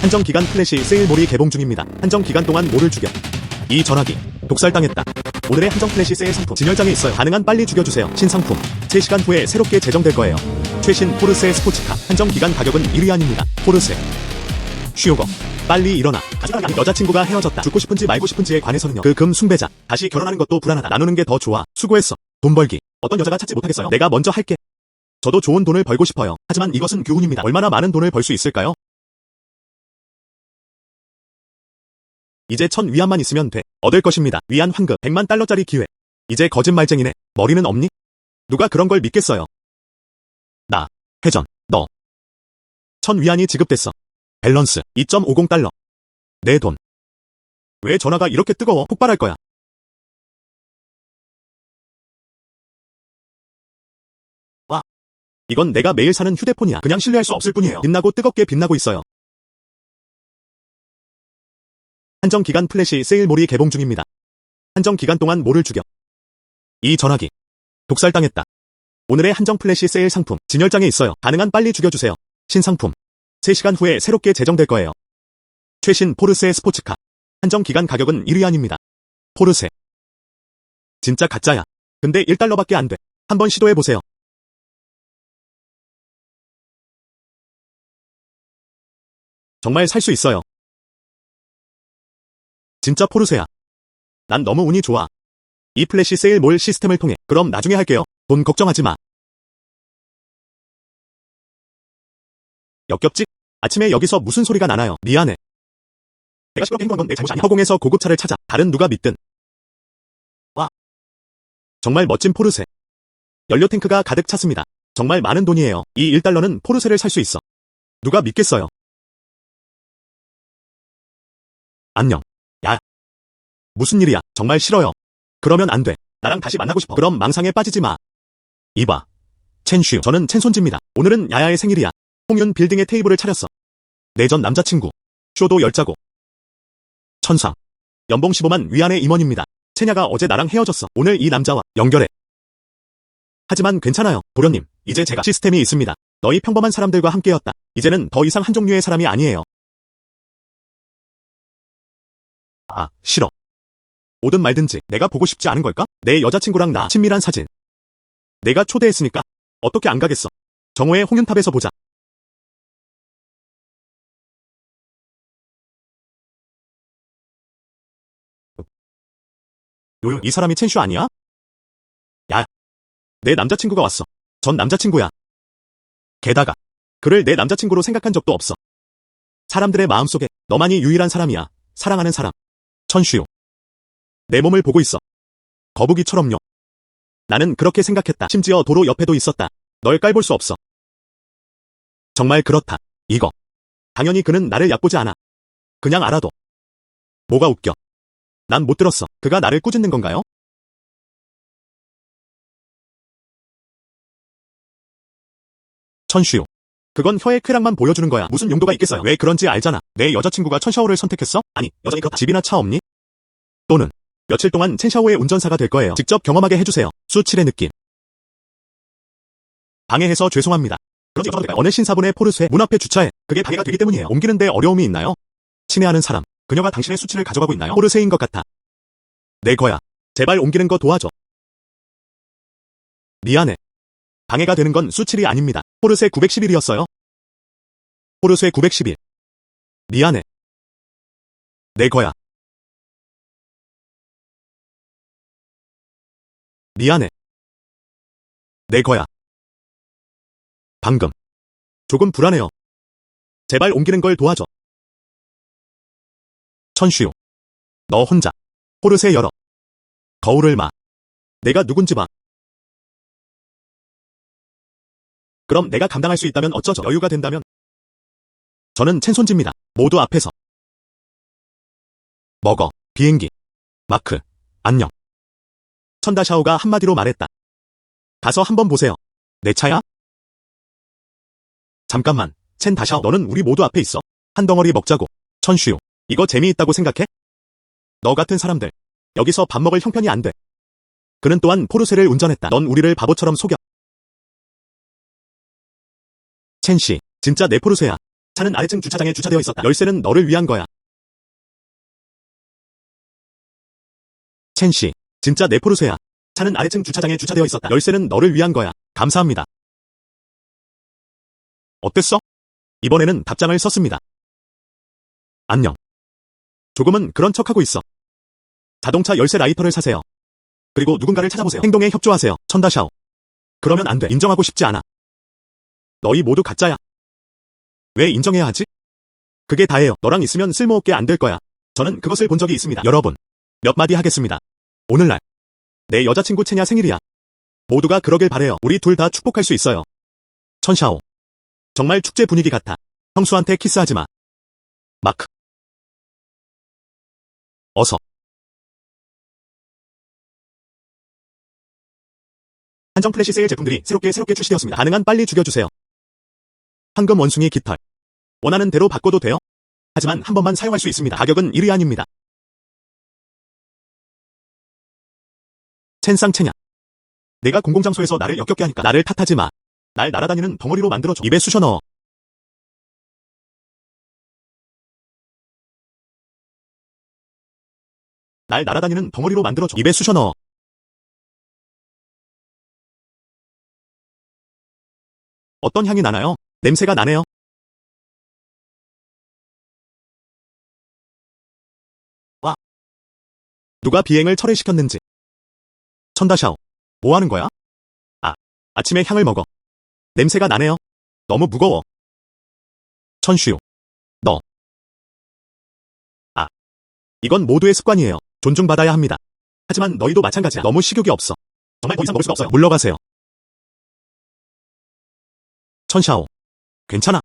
한정기간 플래시 세일몰이 개봉 중입니다. 한정기간 동안 뭐를 죽여? 이 전화기 독살당했다. 오늘의 한정 플래시 세일 상품 진열장에 있어요. 가능한 빨리 죽여주세요. 신상품 3시간 후에 새롭게 제정될 거예요. 최신 포르쉐 스포츠카 한정기간 가격은 1위 아닙니다. 포르쉐 쉬우거 빨리 일어나. 여자친구가 헤어졌다. 죽고 싶은지 말고 싶은지에 관해서는요. 그 금 숭배자. 다시 결혼하는 것도 불안하다. 나누는 게 더 좋아. 수고했어. 돈 벌기. 어떤 여자가 찾지 못하겠어요. 내가 먼저 할게. 저도 좋은 돈을 벌고 싶어요. 하지만 이것은 교훈입니다. 얼마나 많은 돈을 벌 수 있을까요? 이제 1000위안만 있으면 돼. 얻을 것입니다. 위안 환급 100만 달러짜리 기회. 이제 거짓말쟁이네. 머리는 없니? 누가 그런 걸 믿겠어요. 나, 회전, 너. 1000위안이 지급됐어. 밸런스 2.50달러. 내 돈. 왜 전화가 이렇게 뜨거워? 폭발할 거야. 와. 이건 내가 매일 사는 휴대폰이야. 그냥 신뢰할 수 없을 뿐이에요. 빛나고 뜨겁게 빛나고 있어요. 한정기간 플래시 세일몰이 개봉 중입니다. 한정기간 동안 뭐를 죽여? 이 전화기 독살당했다. 오늘의 한정 플래시 세일 상품 진열장에 있어요. 가능한 빨리 죽여주세요. 신상품 3시간 후에 새롭게 제정될 거예요. 최신 포르쉐 스포츠카 한정기간 가격은 1위 아닙니다. 포르쉐 진짜 가짜야. 근데 1달러밖에 안 돼. 한번 시도해보세요. 정말 살 수 있어요. 진짜 포르쉐야. 난 너무 운이 좋아. 이 플래시 세일 몰 시스템을 통해. 그럼 나중에 할게요. 돈 걱정하지 마. 역겹지? 아침에 여기서 무슨 소리가 나나요? 미안해. 내가 시끄럽게 행동한 건 내 잘못이 아니야. 허공에서 고급차를 찾아. 다른 누가 믿든. 와. 정말 멋진 포르쉐. 연료 탱크가 가득 찼습니다. 정말 많은 돈이에요. 이 1달러는 포르쉐를 살 수 있어. 누가 믿겠어요? 안녕. 야. 무슨 일이야? 정말 싫어요. 그러면 안 돼. 나랑 다시 만나고 싶어. 그럼 망상에 빠지지 마. 이봐. 첸슈. 저는 첸손지입니다. 오늘은 야야의 생일이야. 홍윤 빌딩에 테이블을 차렸어. 내 전 남자친구. 쇼도 열자고. 천상. 연봉 15만 위안의 임원입니다. 채냐가 어제 나랑 헤어졌어. 오늘 이 남자와 연결해. 하지만 괜찮아요. 도련님. 이제 제가 시스템이 있습니다. 너희 평범한 사람들과 함께였다. 이제는 더 이상 한 종류의 사람이 아니에요. 아, 싫어. 오든 말든지 내가 보고 싶지 않은 걸까? 내 여자친구랑 나 친밀한 사진. 내가 초대했으니까 어떻게 안 가겠어. 정오에 홍윤탑에서 보자. 요요, 이 사람이 첸슈 아니야? 야, 내 남자친구가 왔어. 전 남자친구야. 게다가 그를 내 남자친구로 생각한 적도 없어. 사람들의 마음속에 너만이 유일한 사람이야. 사랑하는 사람. 천슈요. 내 몸을 보고 있어. 거북이처럼요. 나는 그렇게 생각했다. 심지어 도로 옆에도 있었다. 널 깔볼 수 없어. 정말 그렇다. 이거. 당연히 그는 나를 얕보지 않아. 그냥 알아도. 뭐가 웃겨. 난 못 들었어. 그가 나를 꾸짖는 건가요? 천슈요. 그건 혀의 쾌락만 보여주는 거야. 무슨 용도가 있겠어요. 왜 그런지 알잖아. 내 여자친구가 천샤오를 선택했어? 아니, 여전히 그렇다. 집이나 차 없니? 또는 며칠 동안 첸샤오의 운전사가 될 거예요. 직접 경험하게 해주세요. 수7의 느낌. 방해해서 죄송합니다. 그런지 어느 신사분의 포르쉐 문 앞에 주차해. 그게 방해가 되기 때문이에요. 옮기는데 어려움이 있나요? 친애하는 사람. 그녀가 당신의 수치를 가져가고 있나요? 포르쉐인 것 같아. 내 거야. 제발 옮기는 거 도와줘. 미안해. 방해가 되는 건 수7이 아닙니다. 포르쉐 911이었어요. 포르쉐 911. 미안해. 내 거야. 미안해. 내 거야. 방금. 조금 불안해요. 제발 옮기는 걸 도와줘. 천슈요. 너 혼자. 포르쉐 열어. 거울을 마. 내가 누군지 봐. 그럼 내가 감당할 수 있다면 어쩌죠? 여유가 된다면? 저는 첸손지입니다. 모두 앞에서. 먹어. 비행기. 마크. 안녕. 천다샤오가 한마디로 말했다. 가서 한번 보세요. 내 차야? 잠깐만. 첸 다샤오. 너는 우리 모두 앞에 있어. 한 덩어리 먹자고. 천슈요. 이거 재미있다고 생각해? 너 같은 사람들. 여기서 밥 먹을 형편이 안 돼. 그는 또한 포르쉐를 운전했다. 넌 우리를 바보처럼 속여. 첸씨. 진짜 내 포르쉐야. 차는 아래층 주차장에 주차되어 있었다. 열쇠는 너를 위한 거야. 첸씨, 진짜 내 포르쉐야. 차는 아래층 주차장에 주차되어 있었다. 열쇠는 너를 위한 거야. 감사합니다. 어땠어? 이번에는 답장을 썼습니다. 안녕. 조금은 그런 척하고 있어. 자동차 열쇠 라이터를 사세요. 그리고 누군가를 찾아보세요. 행동에 협조하세요. 천다샤오. 그러면 안 돼. 인정하고 싶지 않아. 너희 모두 가짜야. 왜 인정해야 하지? 그게 다예요. 너랑 있으면 쓸모없게 안 될 거야. 저는 그것을 본 적이 있습니다. 여러분, 몇 마디 하겠습니다. 오늘날 내 여자친구 채냐 생일이야. 모두가 그러길 바래요. 우리 둘 다 축복할 수 있어요. 천샤오. 정말 축제 분위기 같아. 형수한테 키스하지 마. 마크. 어서. 한정 플래시 세일 제품들이 새롭게 출시되었습니다. 가능한 빨리 죽여주세요. 황금 원숭이 깃털. 원하는 대로 바꿔도 돼요? 하지만 한 번만 사용할 수 있습니다. 가격은 1위 아닙니다. 첸쌍채냐. 내가 공공장소에서 나를 역겹게 하니까 나를 탓하지 마. 날 날아다니는 덩어리로 만들어줘. 입에 쑤셔 넣어. 날 날아다니는 덩어리로 만들어줘. 입에 쑤셔 넣어. 어떤 향이 나나요? 냄새가 나네요. 와. 누가 비행을 철회시켰는지. 천다샤오. 뭐 하는 거야? 아, 아침에 향을 먹어. 냄새가 나네요. 너무 무거워. 천슈. 너. 아. 이건 모두의 습관이에요. 존중받아야 합니다. 하지만 너희도 마찬가지야. 너무 식욕이 없어. 정말 더 이상 먹을 수가 없어요. 물러가세요. 천샤오. 괜찮아.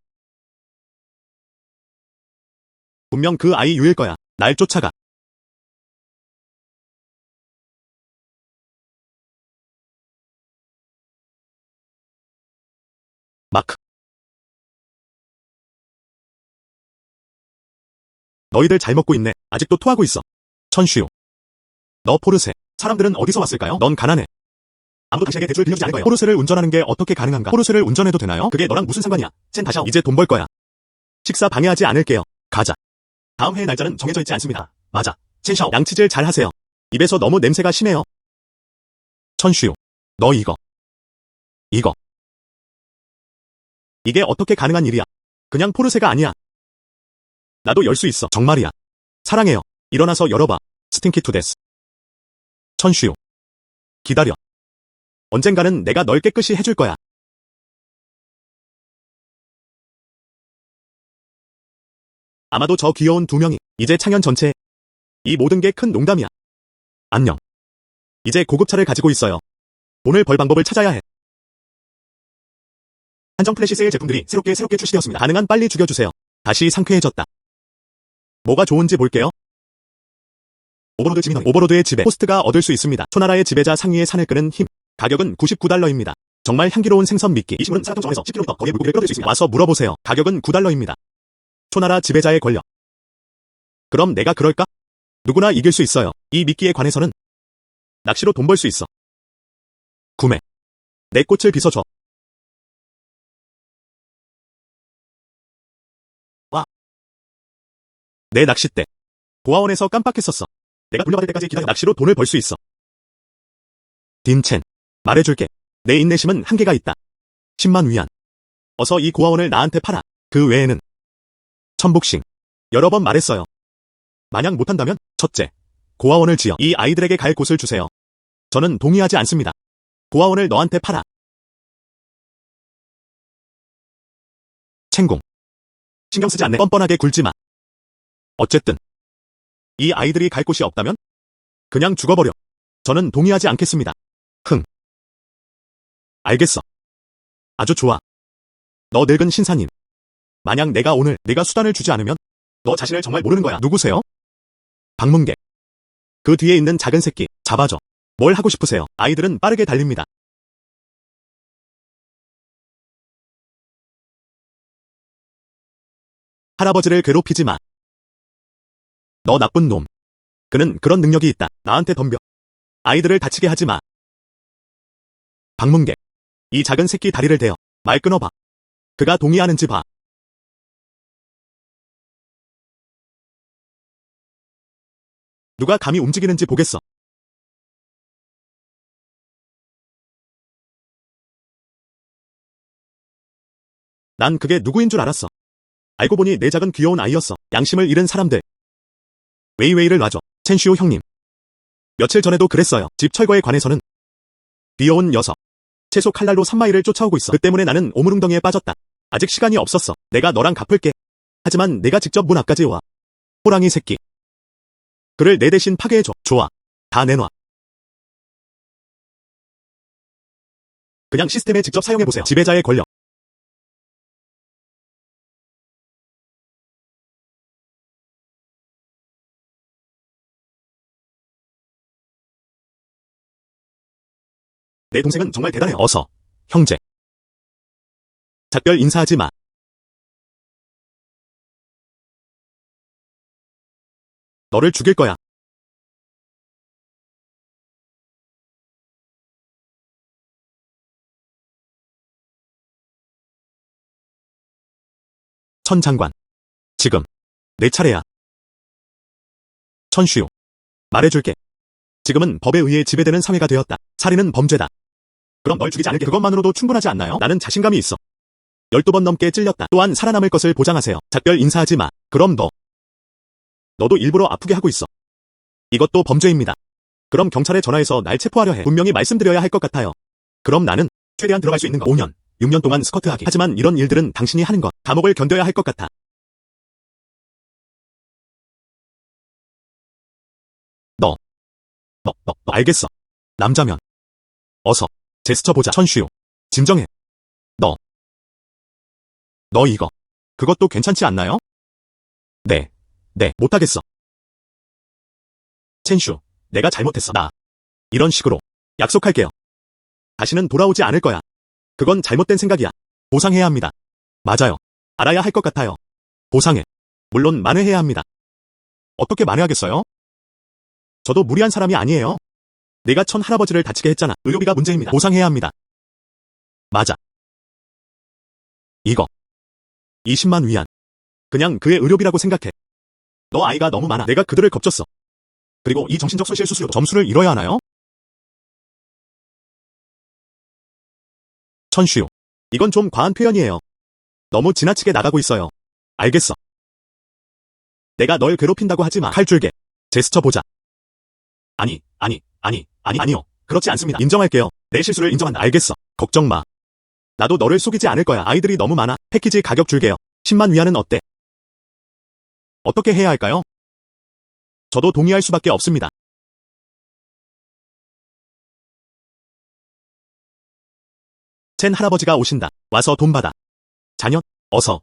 분명 그 아이 유일 거야. 날 쫓아가. 마크. 너희들 잘 먹고 있네. 아직도 토하고 있어. 천슈. 너 포르쉐. 사람들은 어디서 왔을까요? 넌 가난해. 아무도 당신에게 대출 빌려주지 않을 거예요. 포르쉐를 운전하는 게 어떻게 가능한가? 포르쉐를 운전해도 되나요? 그게 너랑 무슨 상관이야? 첸 다샤오. 이제 돈 벌 거야. 식사 방해하지 않을게요. 가자. 다음 회의 날짜는 정해져 있지 않습니다. 맞아. 첸샤오. 양치질 잘 하세요. 입에서 너무 냄새가 심해요. 천슈. 너 이거. 이게 어떻게 가능한 일이야? 그냥 포르쉐가 아니야. 나도 열 수 있어. 정말이야. 사랑해요. 일어나서 열어봐. 스팅키 투데스. 천슈. 기다려. 언젠가는 내가 널 깨끗이 해줄 거야. 아마도 저 귀여운 두 명이 이제 창현 전체에 이 모든 게 큰 농담이야. 안녕. 이제 고급차를 가지고 있어요. 돈을 벌 방법을 찾아야 해. 한정 플래시 세일 제품들이 새롭게 출시되었습니다. 가능한 빨리 죽여주세요. 다시 상쾌해졌다. 뭐가 좋은지 볼게요. 오버로드 지민원. 오버로드의 지배. 호스트가 얻을 수 있습니다. 초나라의 지배자 상위의 산을 끄는 힘. 가격은 $99입니다. 정말 향기로운 생선 미끼. 이 식물은 사람정 정에서 10kg부터 거리의 물고기를 끌어들일 수 있습니다. 와서 물어보세요. 가격은 $9입니다. 초나라 지배자의 권력. 그럼 내가 그럴까? 누구나 이길 수 있어요. 이 미끼에 관해서는 낚시로 돈 벌 수 있어. 구매. 내 꽃을 빗어줘. 와. 내 낚싯대. 고아원에서 깜빡했었어. 내가 돌려받을 때까지 기다려. 낚시로 돈을 벌 수 있어. 딘첸. 말해줄게. 내 인내심은 한계가 있다. 10만 위안. 어서 이 고아원을 나한테 팔아. 그 외에는 천복싱. 여러 번 말했어요. 만약 못한다면 첫째, 고아원을 지어 이 아이들에게 갈 곳을 주세요. 저는 동의하지 않습니다. 고아원을 너한테 팔아. 챙공. 신경 쓰지 않네. 뻔뻔하게 굴지 마. 어쨌든 이 아이들이 갈 곳이 없다면 그냥 죽어버려. 저는 동의하지 않겠습니다. 흥. 알겠어. 아주 좋아. 너 늙은 신사님. 만약 내가 오늘 네가 수단을 주지 않으면 너 자신을 정말 모르는 거야. 누구세요? 방문객. 그 뒤에 있는 작은 새끼 잡아줘. 뭘 하고 싶으세요? 아이들은 빠르게 달립니다. 할아버지를 괴롭히지 마. 너 나쁜 놈. 그는 그런 능력이 있다. 나한테 덤벼. 아이들을 다치게 하지 마. 방문객. 이 작은 새끼 다리를 대어 말 끊어봐. 그가 동의하는지 봐. 누가 감히 움직이는지 보겠어. 난 그게 누구인 줄 알았어. 알고 보니 내 작은 귀여운 아이였어. 양심을 잃은 사람들. 웨이웨이를 놔줘. 첸슈오 형님. 며칠 전에도 그랬어요. 집 철거에 관해서는. 귀여운 녀석. 채소 칼날로 3마일을 쫓아오고 있어. 그 때문에 나는 오물웅덩이에 빠졌다. 아직 시간이 없었어. 내가 너랑 갚을게. 하지만 내가 직접 문 앞까지 와. 호랑이 새끼. 그를 내 대신 파괴해줘. 좋아. 다 내놔. 그냥 시스템에 직접 사용해보세요. 지배자의 권력. 내 동생은 정말 대단해. 어서. 형제. 작별 인사하지 마. 너를 죽일 거야. 천 장관. 지금. 내 차례야. 천슈. 말해줄게. 지금은 법에 의해 지배되는 사회가 되었다. 살인은 범죄다. 그럼 널 죽이지 않을게. 그것만으로도 충분하지 않나요? 나는 자신감이 있어. 12번 넘게 찔렸다. 또한 살아남을 것을 보장하세요. 작별 인사하지 마. 그럼 너도 일부러 아프게 하고 있어. 이것도 범죄입니다. 그럼 경찰에 전화해서 날 체포하려 해. 분명히 말씀드려야 할 것 같아요. 그럼 나는 최대한 들어갈 수 있는 거 5년, 6년 동안 스커트하기. 하지만 이런 일들은 당신이 하는 것. 감옥을 견뎌야 할 것 같아. 너 알겠어. 남자면. 어서. 제스처 보자. 천슈. 진정해. 너 이거. 그것도 괜찮지 않나요? 네, 못하겠어. 첸슈, 내가 잘못했어. 이런 식으로. 약속할게요. 다시는 돌아오지 않을 거야. 그건 잘못된 생각이야. 보상해야 합니다. 맞아요. 알아야 할 것 같아요. 보상해. 물론 만회해야 합니다. 어떻게 만회하겠어요? 저도 무리한 사람이 아니에요. 내가 천 할아버지를 다치게 했잖아. 의료비가 문제입니다. 보상해야 합니다. 맞아. 이거. 20만 위안. 그냥 그의 의료비라고 생각해. 너 아이가 너무 많아. 내가 그들을 겁줬어. 그리고 이 정신적 손실 수수료도 점수를 잃어야 하나요? 천슈. 이건 좀 과한 표현이에요. 너무 지나치게 나가고 있어요. 알겠어. 내가 널 괴롭힌다고 하지 마. 칼줄게. 제스처 보자. 아니요. 그렇지 않습니다. 인정할게요. 내 실수를 인정한다. 알겠어. 걱정 마. 나도 너를 속이지 않을 거야. 아이들이 너무 많아. 패키지 가격 줄게요. 10만 위안은 어때? 어떻게 해야 할까요? 저도 동의할 수밖에 없습니다. 첸 할아버지가 오신다. 와서 돈 받아. 자녀, 어서.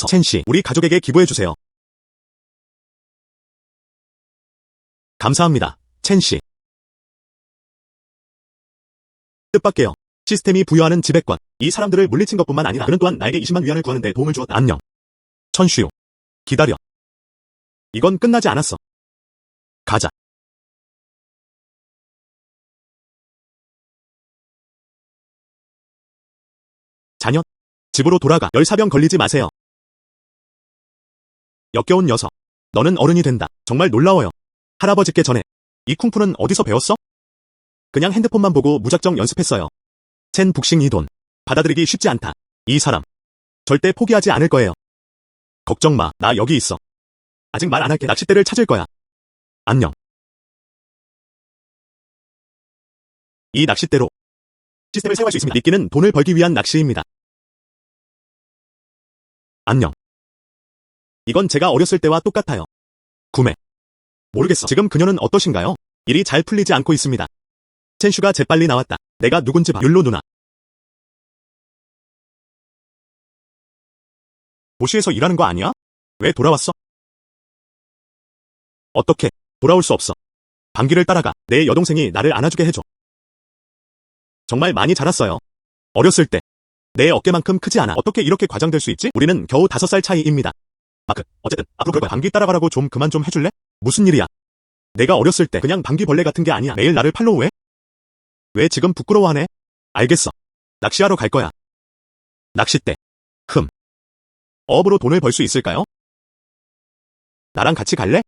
첸씨, 우리 가족에게 기부해주세요. 감사합니다. 첸씨. 뜻밖에요. 시스템이 부여하는 지배권. 이 사람들을 물리친 것뿐만 아니라 그는 또한 나에게 20만 위안을 구하는 데 도움을 주었다. 안녕. 천슈. 기다려. 이건 끝나지 않았어. 가자. 자녀. 집으로 돌아가. 열사병 걸리지 마세요. 역겨운 녀석. 너는 어른이 된다. 정말 놀라워요. 할아버지께 전해. 이 쿵푸는 어디서 배웠어? 그냥 핸드폰만 보고 무작정 연습했어요. 첸 북싱 이 돈. 받아들이기 쉽지 않다. 이 사람. 절대 포기하지 않을 거예요. 걱정 마. 나 여기 있어. 아직 말 안 할게. 낚싯대를 찾을 거야. 안녕. 이 낚싯대로 시스템을 사용할 수 있습니다. 미끼는 돈을 벌기 위한 낚시입니다. 안녕. 이건 제가 어렸을 때와 똑같아요. 구매. 모르겠어. 지금 그녀는 어떠신가요? 일이 잘 풀리지 않고 있습니다. 첸슈가 재빨리 나왔다. 내가 누군지 봐. 율로 누나. 도시에서 일하는 거 아니야? 왜 돌아왔어? 어떻게? 돌아올 수 없어. 방귀를 따라가. 내 여동생이 나를 안아주게 해줘. 정말 많이 자랐어요. 어렸을 때. 내 어깨만큼 크지 않아. 어떻게 이렇게 과장될 수 있지? 우리는 겨우 5살 차이입니다. 마크, 어쨌든 앞으로 그럴 거야. 방귀 따라가라고 좀 그만 좀 해줄래? 무슨 일이야? 내가 어렸을 때 그냥 방귀벌레 같은 게 아니야. 매일 나를 팔로우해? 왜 지금 부끄러워하네? 알겠어. 낚시하러 갈 거야. 낚싯대. 어업으로 돈을 벌 수 있을까요? 나랑 같이 갈래?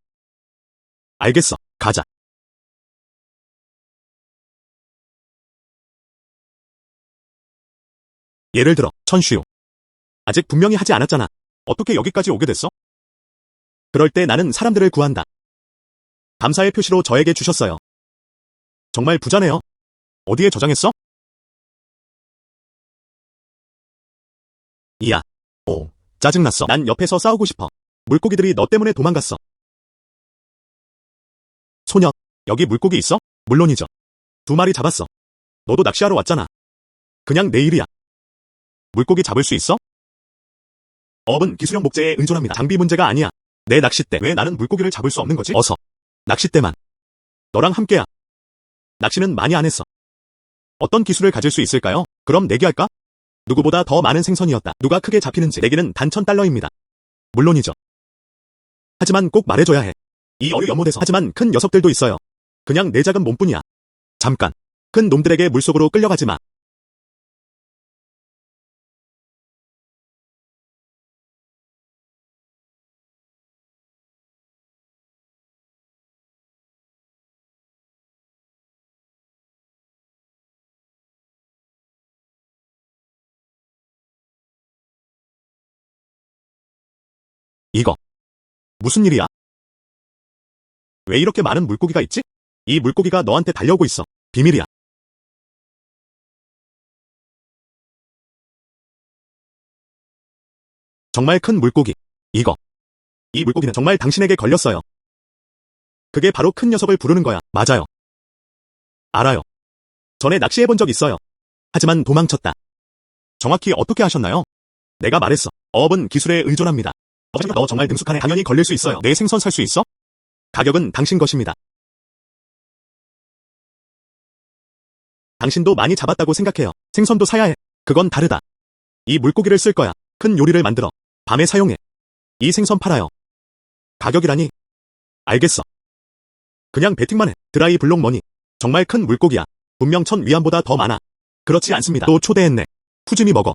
알겠어. 가. 가자. 예를 들어, 천슈. 아직 분명히 하지 않았잖아. 어떻게 여기까지 오게 됐어? 그럴 때 나는 사람들을 구한다. 감사의 표시로 저에게 주셨어요. 정말 부자네요. 어디에 저장했어? 이야. 오, 짜증났어. 난 옆에서 싸우고 싶어. 물고기들이 너 때문에 도망갔어. 소녀, 여기 물고기 있어? 물론이죠. 2마리 잡았어. 너도 낚시하러 왔잖아. 그냥 내 일이야. 물고기 잡을 수 있어? 어업은 기술형 목재에 의존합니다. 장비 문제가 아니야. 내 낚싯대. 왜 나는 물고기를 잡을 수 없는 거지? 어서. 낚싯대만. 너랑 함께야. 낚시는 많이 안 했어. 어떤 기술을 가질 수 있을까요? 그럼 내기할까? 누구보다 더 많은 생선이었다. 누가 크게 잡히는지. 내기는 단 $1,000입니다. 물론이죠. 하지만 꼭 말해줘야 해. 이 어류 연못에서. 하지만 큰 녀석들도 있어요. 그냥 내 작은 몸뿐이야. 잠깐. 큰 놈들에게 물속으로 끌려가지 마. 이거. 무슨 일이야? 왜 이렇게 많은 물고기가 있지? 이 물고기가 너한테 달려오고 있어. 비밀이야. 정말 큰 물고기. 이거. 이 물고기는 정말 당신에게 걸렸어요. 그게 바로 큰 녀석을 부르는 거야. 맞아요. 알아요. 전에 낚시해본 적 있어요. 하지만 도망쳤다. 정확히 어떻게 하셨나요? 내가 말했어. 어업은 기술에 의존합니다. 너 정말 능숙하네. 당연히 걸릴 수 있어요. 내 생선 살 수 있어? 가격은 당신 것입니다. 당신도 많이 잡았다고 생각해요. 생선도 사야 해. 그건 다르다. 이 물고기를 쓸 거야. 큰 요리를 만들어. 밤에 사용해. 이 생선 팔아요. 가격이라니? 알겠어. 그냥 베팅만 해. 드라이 블록 머니. 정말 큰 물고기야. 분명 1,000위안보다 더 많아. 그렇지 않습니다. 또 초대했네. 푸짐히 먹어.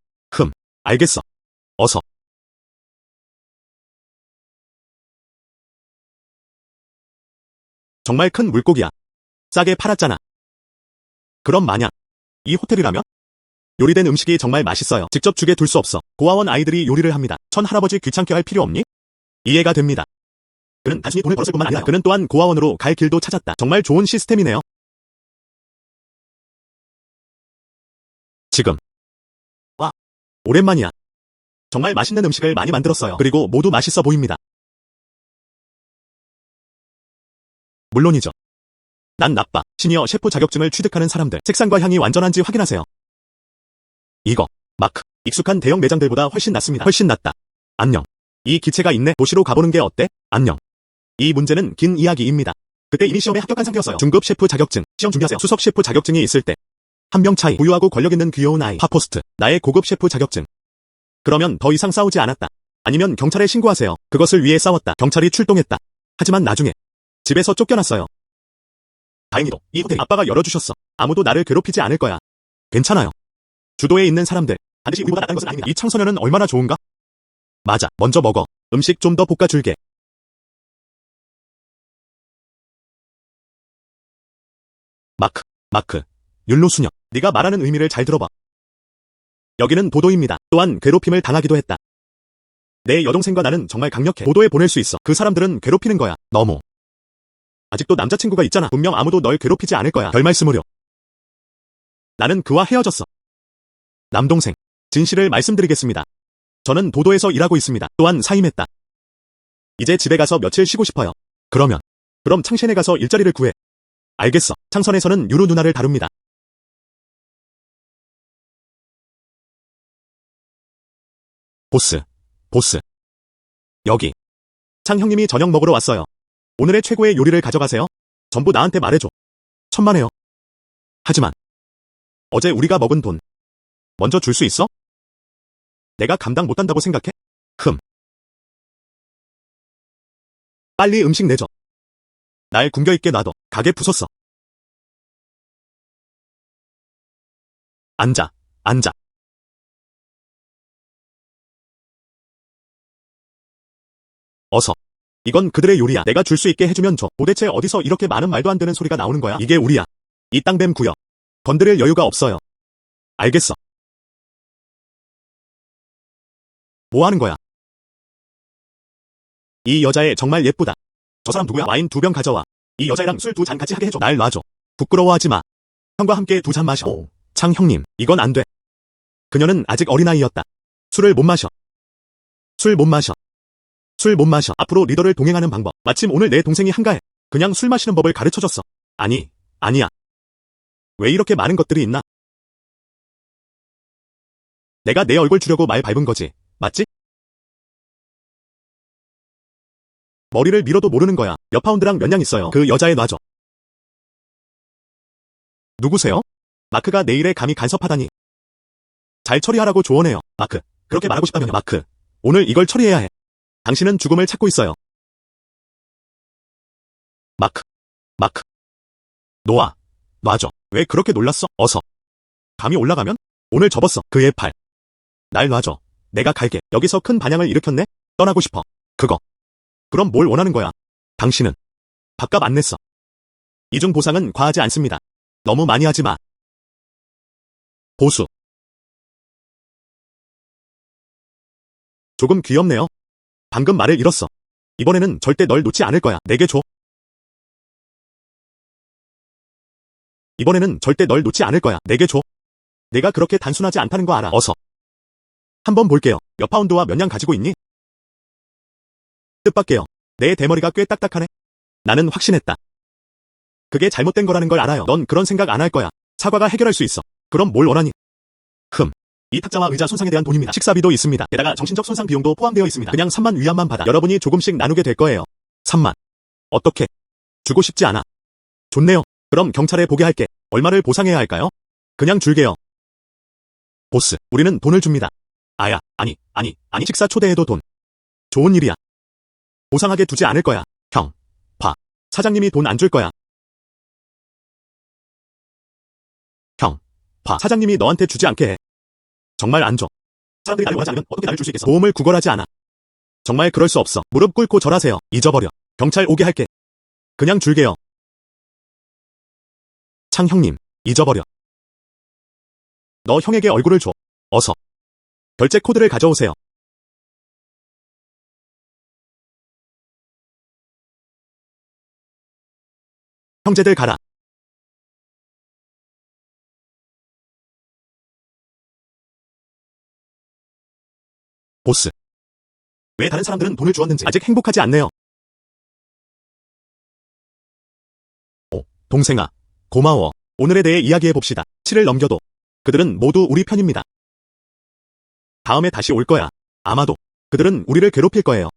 알겠어. 어서. 정말 큰 물고기야. 싸게 팔았잖아. 그럼 만약 이 호텔이라면? 요리된 음식이 정말 맛있어요. 직접 죽에 둘 수 없어. 고아원 아이들이 요리를 합니다. 할아버지 귀찮게 할 필요 없니? 이해가 됩니다. 그는 단순히 돈을 벌었을 뿐만 아니라 그는 또한 고아원으로 갈 길도 찾았다. 정말 좋은 시스템이네요. 지금. 와, 오랜만이야. 정말 맛있는 음식을 많이 만들었어요. 그리고 모두 맛있어 보입니다. 물론이죠. 난 나빠. 시니어 셰프 자격증을 취득하는 사람들. 색상과 향이 완전한지 확인하세요. 이거, 마크. 익숙한 대형 매장들보다 훨씬 낫습니다. 훨씬 낫다. 안녕. 이 기체가 있네. 도시로 가보는 게 어때? 안녕. 이 문제는 긴 이야기입니다. 그때 이미 시험에 합격한 상태였어요. 중급 셰프 자격증. 시험 준비하세요. 수석 셰프 자격증이 있을 때. 한 명 차이. 부유하고 권력 있는 귀여운 아이. 파포스트. 나의 고급 셰프 자격증. 그러면 더 이상 싸우지 않았다. 아니면 경찰에 신고하세요. 그것을 위해 싸웠다. 경찰이 출동했다. 하지만 나중에 집에서 쫓겨났어요. 다행히도 이 호텔이 아빠가 열어주셨어. 아무도 나를 괴롭히지 않을 거야. 괜찮아요. 주도에 있는 사람들 반드시 우리보다 낫다는 것은 아닙니다. 이 청소년은 얼마나 좋은가? 맞아. 먼저 먹어. 음식 좀 더 볶아줄게. 마크. 율로수녀. 네가 말하는 의미를 잘 들어봐. 여기는 도도입니다. 또한 괴롭힘을 당하기도 했다. 내 여동생과 나는 정말 강력해. 도도에 보낼 수 있어. 그 사람들은 괴롭히는 거야. 너무. 아직도 남자친구가 있잖아. 분명 아무도 널 괴롭히지 않을 거야. 별말씀으려. 나는 그와 헤어졌어. 남동생. 진실을 말씀드리겠습니다. 저는 도도에서 일하고 있습니다. 또한 사임했다. 이제 집에 가서 며칠 쉬고 싶어요. 그럼 창신에 가서 일자리를 구해. 알겠어. 창선에서는 유루 누나를 다룹니다. 보스. 여기. 창 형님이 저녁 먹으러 왔어요. 오늘의 최고의 요리를 가져가세요. 전부 나한테 말해줘. 천만에요. 하지만 어제 우리가 먹은 돈 먼저 줄 수 있어? 내가 감당 못한다고 생각해? 빨리 음식 내줘. 날 굶겨있게 놔둬. 가게 부쉈어. 앉아. 어서. 이건 그들의 요리야. 내가 줄 수 있게 해주면 줘. 도대체 어디서 이렇게 많은 말도 안 되는 소리가 나오는 거야? 이게 우리야. 이 땅뱀 구역. 건드릴 여유가 없어요. 알겠어. 뭐 하는 거야? 이 여자애 정말 예쁘다. 저 사람 누구야? 와인 2병 가져와. 이 여자애랑 술 2잔 같이 하게 해줘. 날 놔줘. 부끄러워하지 마. 형과 함께 2잔 마셔. 창 형님, 이건 안 돼. 그녀는 아직 어린아이였다. 술을 못 마셔. 술 못 마셔. 술 못 마셔. 앞으로 리더를 동행하는 방법. 마침 오늘 내 동생이 한가해. 그냥 술 마시는 법을 가르쳐줬어. 아니야. 왜 이렇게 많은 것들이 있나? 내가 내 얼굴 주려고 말 밟은 거지. 맞지? 머리를 밀어도 모르는 거야. 몇 파운드랑 몇 냥 있어요. 그 여자애 놔줘. 누구세요? 마크가 내 일에 감히 간섭하다니. 잘 처리하라고 조언해요. 마크, 그렇게 말하고 싶다면요. 마크, 오늘 이걸 처리해야 해. 당신은 죽음을 찾고 있어요. 마크. 놔줘. 왜 그렇게 놀랐어? 어서. 감이 올라가면? 오늘 접었어. 그의 팔. 날 놔줘. 내가 갈게. 여기서 큰 반향을 일으켰네? 떠나고 싶어. 그거. 그럼 뭘 원하는 거야? 당신은 밥값 안 냈어. 이중 보상은 과하지 않습니다. 너무 많이 하지 마. 보수. 조금 귀엽네요. 방금 말을 잃었어. 이번에는 절대 널 놓지 않을 거야. 내게 줘. 이번에는 절대 널 놓지 않을 거야. 내게 줘. 내가 그렇게 단순하지 않다는 거 알아. 어서. 한번 볼게요. 몇 파운드와 몇 냥 가지고 있니? 뜻밖에요. 내 대머리가 꽤 딱딱하네. 나는 확신했다. 그게 잘못된 거라는 걸 알아요. 넌 그런 생각 안 할 거야. 사과가 해결할 수 있어. 그럼 뭘 원하니? 이 탁자와 의자 손상에 대한 돈입니다. 식사비도 있습니다. 게다가 정신적 손상 비용도 포함되어 있습니다. 그냥 3만 위안만 받아. 여러분이 조금씩 나누게 될 거예요. 3만. 어떻게? 주고 싶지 않아. 좋네요. 그럼 경찰에 보게 할게. 얼마를 보상해야 할까요? 그냥 줄게요. 보스, 우리는 돈을 줍니다. 아니. 식사 초대해도 돈. 좋은 일이야. 보상하게 두지 않을 거야. 형, 봐. 사장님이 돈 안 줄 거야. 형, 봐. 사장님이 너한테 주지 않게 해. 정말 안 줘. 사람들이 나를 원하지 않으면 어떻게 나를 줄 수 있겠어? 보험을 구걸하지 않아. 정말 그럴 수 없어. 무릎 꿇고 절하세요. 잊어버려. 경찰 오게 할게. 그냥 줄게요. 창 형님, 잊어버려. 너 형에게 얼굴을 줘. 어서. 결제 코드를 가져오세요. 형제들 가라. 보스. 왜 다른 사람들은 돈을 주었는지 아직 행복하지 않네요. 동생아, 고마워. 오늘에 대해 이야기해봅시다. 7을 넘겨도 그들은 모두 우리 편입니다. 다음에 다시 올 거야. 아마도 그들은 우리를 괴롭힐 거예요.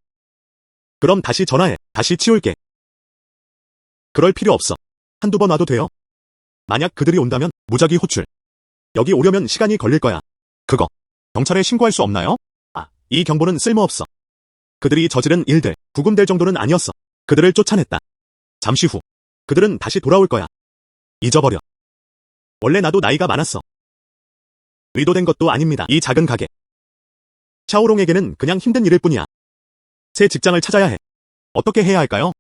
그럼 다시 전화해. 다시 치울게. 그럴 필요 없어. 한두 번 와도 돼요. 만약 그들이 온다면 무작위 호출. 여기 오려면 시간이 걸릴 거야. 그거 경찰에 신고할 수 없나요? 이 경보는 쓸모없어. 그들이 저지른 일들 구금될 정도는 아니었어. 그들을 쫓아냈다. 잠시 후 그들은 다시 돌아올 거야. 잊어버려. 원래 나도 나이가 많았어. 의도된 것도 아닙니다. 이 작은 가게. 샤오롱에게는 그냥 힘든 일일 뿐이야. 새 직장을 찾아야 해. 어떻게 해야 할까요?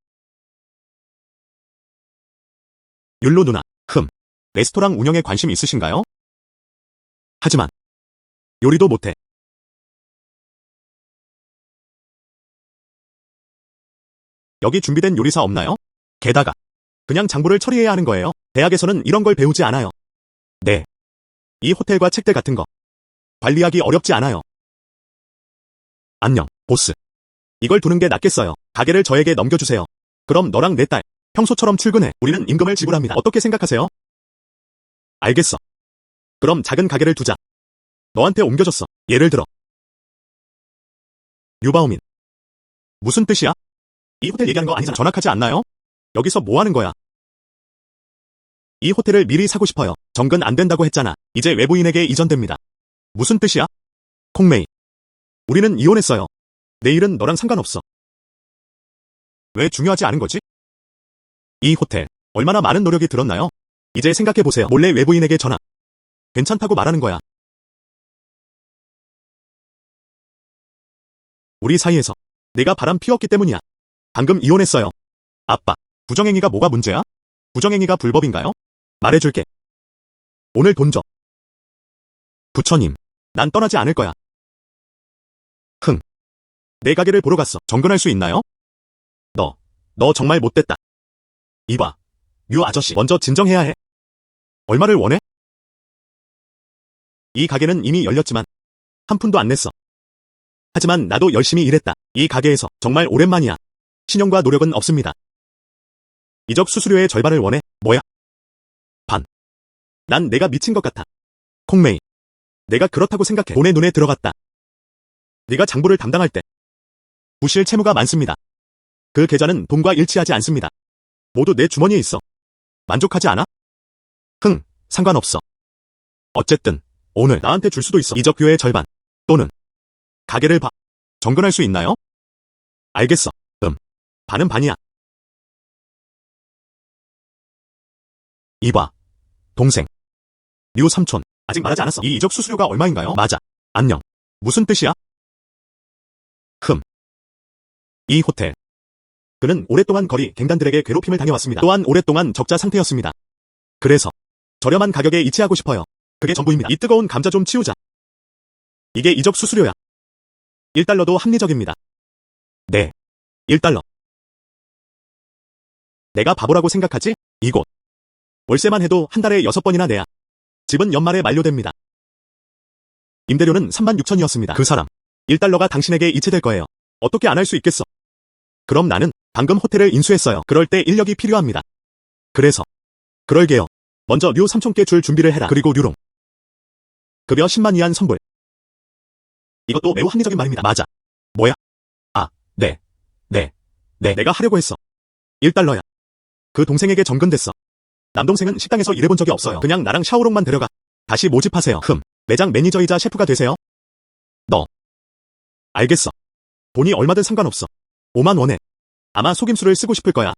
율로 누나, 레스토랑 운영에 관심 있으신가요? 하지만 요리도 못해. 여기 준비된 요리사 없나요? 게다가 그냥 장부를 처리해야 하는 거예요. 대학에서는 이런 걸 배우지 않아요. 네. 이 호텔과 책들 같은 거 관리하기 어렵지 않아요. 안녕, 보스. 이걸 두는 게 낫겠어요. 가게를 저에게 넘겨주세요. 그럼 너랑 내 딸 평소처럼 출근해. 우리는 임금을 지불합니다. 어떻게 생각하세요? 알겠어. 그럼 작은 가게를 두자. 너한테 옮겨줬어. 예를 들어 유바오민. 무슨 뜻이야? 이 호텔 얘기하는 거 아니잖아. 전학하지 않나요? 여기서 뭐 하는 거야? 이 호텔을 미리 사고 싶어요. 정근 안 된다고 했잖아. 이제 외부인에게 이전됩니다. 무슨 뜻이야? 콩메이. 우리는 이혼했어요. 내 일은 너랑 상관없어. 왜 중요하지 않은 거지? 이 호텔 얼마나 많은 노력이 들었나요? 이제 생각해보세요. 몰래 외부인에게 전화. 괜찮다고 말하는 거야. 우리 사이에서 내가 바람 피웠기 때문이야. 방금 이혼했어요. 아빠, 부정행위가 뭐가 문제야? 부정행위가 불법인가요? 말해줄게. 오늘 돈 줘. 부처님, 난 떠나지 않을 거야. 흥. 내 가게를 보러 갔어. 정근할 수 있나요? 너 정말 못됐다. 이봐, 유 아저씨, 먼저 진정해야 해. 얼마를 원해? 이 가게는 이미 열렸지만 한 푼도 안 냈어. 하지만 나도 열심히 일했다. 이 가게에서 정말 오랜만이야. 신용과 노력은 없습니다. 이적 수수료의 절반을 원해. 뭐야? 반. 난 내가 미친 것 같아. 콩메이. 내가 그렇다고 생각해. 돈의 눈에 들어갔다. 네가 장부를 담당할 때 부실 채무가 많습니다. 그 계좌는 돈과 일치하지 않습니다. 모두 내 주머니에 있어. 만족하지 않아? 흥, 상관없어. 어쨌든 오늘 나한테 줄 수도 있어. 이적료의 절반 또는 가게를 봐. 정근할 수 있나요? 알겠어. 반은 반이야. 이봐, 동생. 류 삼촌, 아직 말하지 않았어. 이 이적 수수료가 얼마인가요? 맞아. 안녕. 무슨 뜻이야? 이 호텔. 그는 오랫동안 거리 갱단들에게 괴롭힘을 당해왔습니다. 또한 오랫동안 적자 상태였습니다. 그래서 저렴한 가격에 이체하고 싶어요. 그게 전부입니다. 이 뜨거운 감자 좀 치우자. 이게 이적 수수료야. 1달러도 합리적입니다. 네, 1달러. 내가 바보라고 생각하지? 이곳. 월세만 해도 한 달에 6번이나 내야. 집은 연말에 만료됩니다. 임대료는 36,000이었습니다. 그 사람. 1달러가 당신에게 이체될 거예요. 어떻게 안 할 수 있겠어? 그럼 나는 방금 호텔을 인수했어요. 그럴 때 인력이 필요합니다. 그래서 그럴게요. 먼저 류 삼촌께 줄 준비를 해라. 그리고 류롱. 급여 10만 위안 선불. 이것도 매우 합리적인 말입니다. 맞아. 뭐야? 아, 네. 내가 하려고 했어. 1달러야. 그 동생에게 정근됐어. 남동생은 식당에서 일해본 적이 없어요. 그냥 나랑 샤오롱만 데려가. 다시 모집하세요. 매장 매니저이자 셰프가 되세요. 너. 알겠어. 돈이 얼마든 상관없어. 5만 원에. 아마 속임수를 쓰고 싶을 거야.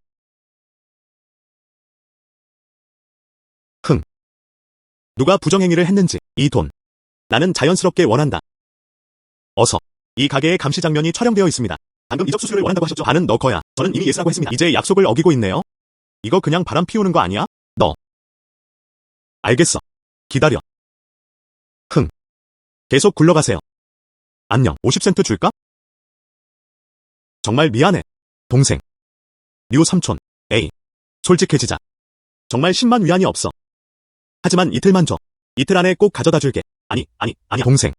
누가 부정행위를 했는지 이 돈. 나는 자연스럽게 원한다. 어서. 이 가게의 감시 장면이 촬영되어 있습니다. 방금 이적 수수료를 원한다고 하셨죠? 반은 너 거야. 저는 이미 예스라고 했습니다. 이제 약속을 어기고 있네요. 이거 그냥 바람 피우는 거 아니야? 너. 알겠어. 기다려. 계속 굴러가세요. 안녕. 50센트 줄까? 정말 미안해. 동생. 류 삼촌. 에이. 솔직해지자. 정말 10만 위안이 없어. 하지만 이틀만 줘. 이틀 안에 꼭 가져다 줄게. 아니, 동생.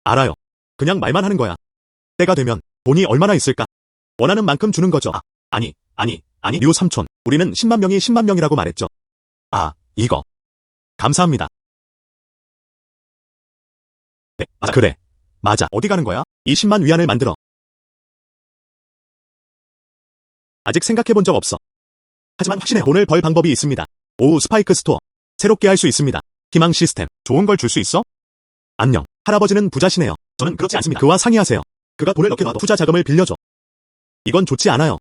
알아요. 그냥 말만 하는 거야. 때가 되면 돈이 얼마나 있을까? 원하는 만큼 주는 거죠. 아니, 류 삼촌. 우리는 10만 명이 10만 명이라고 말했죠. 이거. 감사합니다. 네, 맞아. 그래. 맞아. 어디 가는 거야? 이 10만 위안을 만들어. 아직 생각해본 적 없어. 하지만 확신해. 돈을 벌 방법이 있습니다. 오후 스파이크 스토어. 새롭게 할 수 있습니다. 희망 시스템. 좋은 걸 줄 수 있어? 안녕. 할아버지는 부자시네요. 저는 그렇지 않습니다. 그와 상의하세요. 그가 돈을 넣게 놔도 투자 자금을 빌려줘. 이건 좋지 않아요.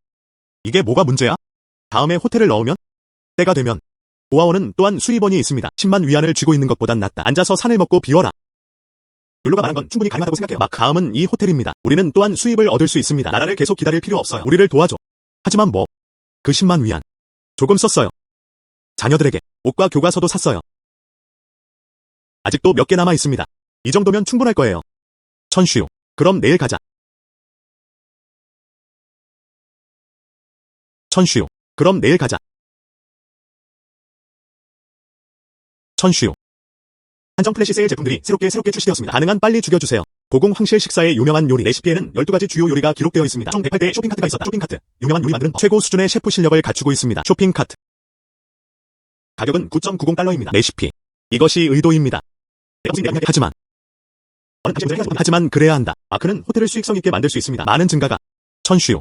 이게 뭐가 문제야? 다음에 호텔을 넣으면? 때가 되면. 고아원은 또한 수리번이 있습니다. 10만 위안을 쥐고 있는 것보단 낫다. 앉아서 산을 먹고 비워라. 율로가 말한 건 충분히 가능하다고 생각해요. 다음은 이 호텔입니다. 우리는 또한 수입을 얻을 수 있습니다. 나라를 계속 기다릴 필요 없어요. 우리를 도와줘. 하지만 뭐? 그 10만 위안. 조금 썼어요. 자녀들에게 옷과 교과서도 샀어요. 아직도 몇 개 남아 있습니다. 이 정도면 충분할 거예요. 천슈. 그럼 내일 가자. 천슈. 그럼 내일 가자. 천슈. 한정 플래시 세일 제품들이 새롭게 출시되었습니다. 가능한 빨리 죽여주세요. 고궁 황실 식사의 유명한 요리 레시피에는 12가지 주요 요리가 기록되어 있습니다. 총 108대의 쇼핑카트가 있었다. 쇼핑카트. 유명한 요리 만드는 법. 최고 수준의 셰프 실력을 갖추고 있습니다. 쇼핑카트. 가격은 9.90달러입니다. 레시피. 이것이 의도입니다. 하지만 그래야 한다. 마크는 호텔을 수익성 있게 만들 수 있습니다. 많은 증가가. 천슈.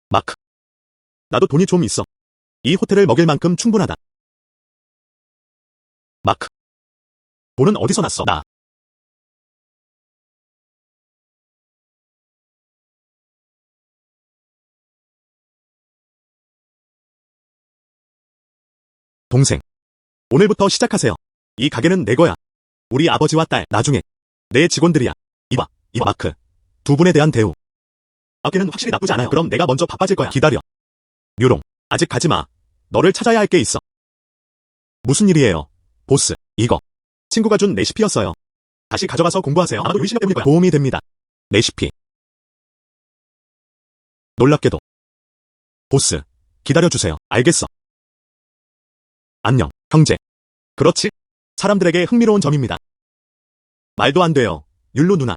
마크. 나도 돈이 좀 있어. 이 호텔을 먹일 만큼 충분하다. 마크. 돈은 어디서 났어? 나. 동생. 오늘부터 시작하세요. 이 가게는 내 거야. 우리 아버지와 딸, 나중에 내 직원들이야. 이봐, 마크. 두 분에 대한 대우. 걔는 확실히 나쁘지 않아요. 그럼 내가 먼저 바빠질 거야. 기다려. 류롱, 아직 가지 마. 너를 찾아야 할 게 있어. 무슨 일이에요? 보스, 이거. 친구가 준 레시피였어요. 다시 가져가서 공부하세요. 아마도 요리 실력 때문일 거야. 도움이 됩니다. 레시피. 놀랍게도. 보스, 기다려주세요. 알겠어. 안녕, 형제. 그렇지? 사람들에게 흥미로운 점입니다. 말도 안 돼요. 율로 누나.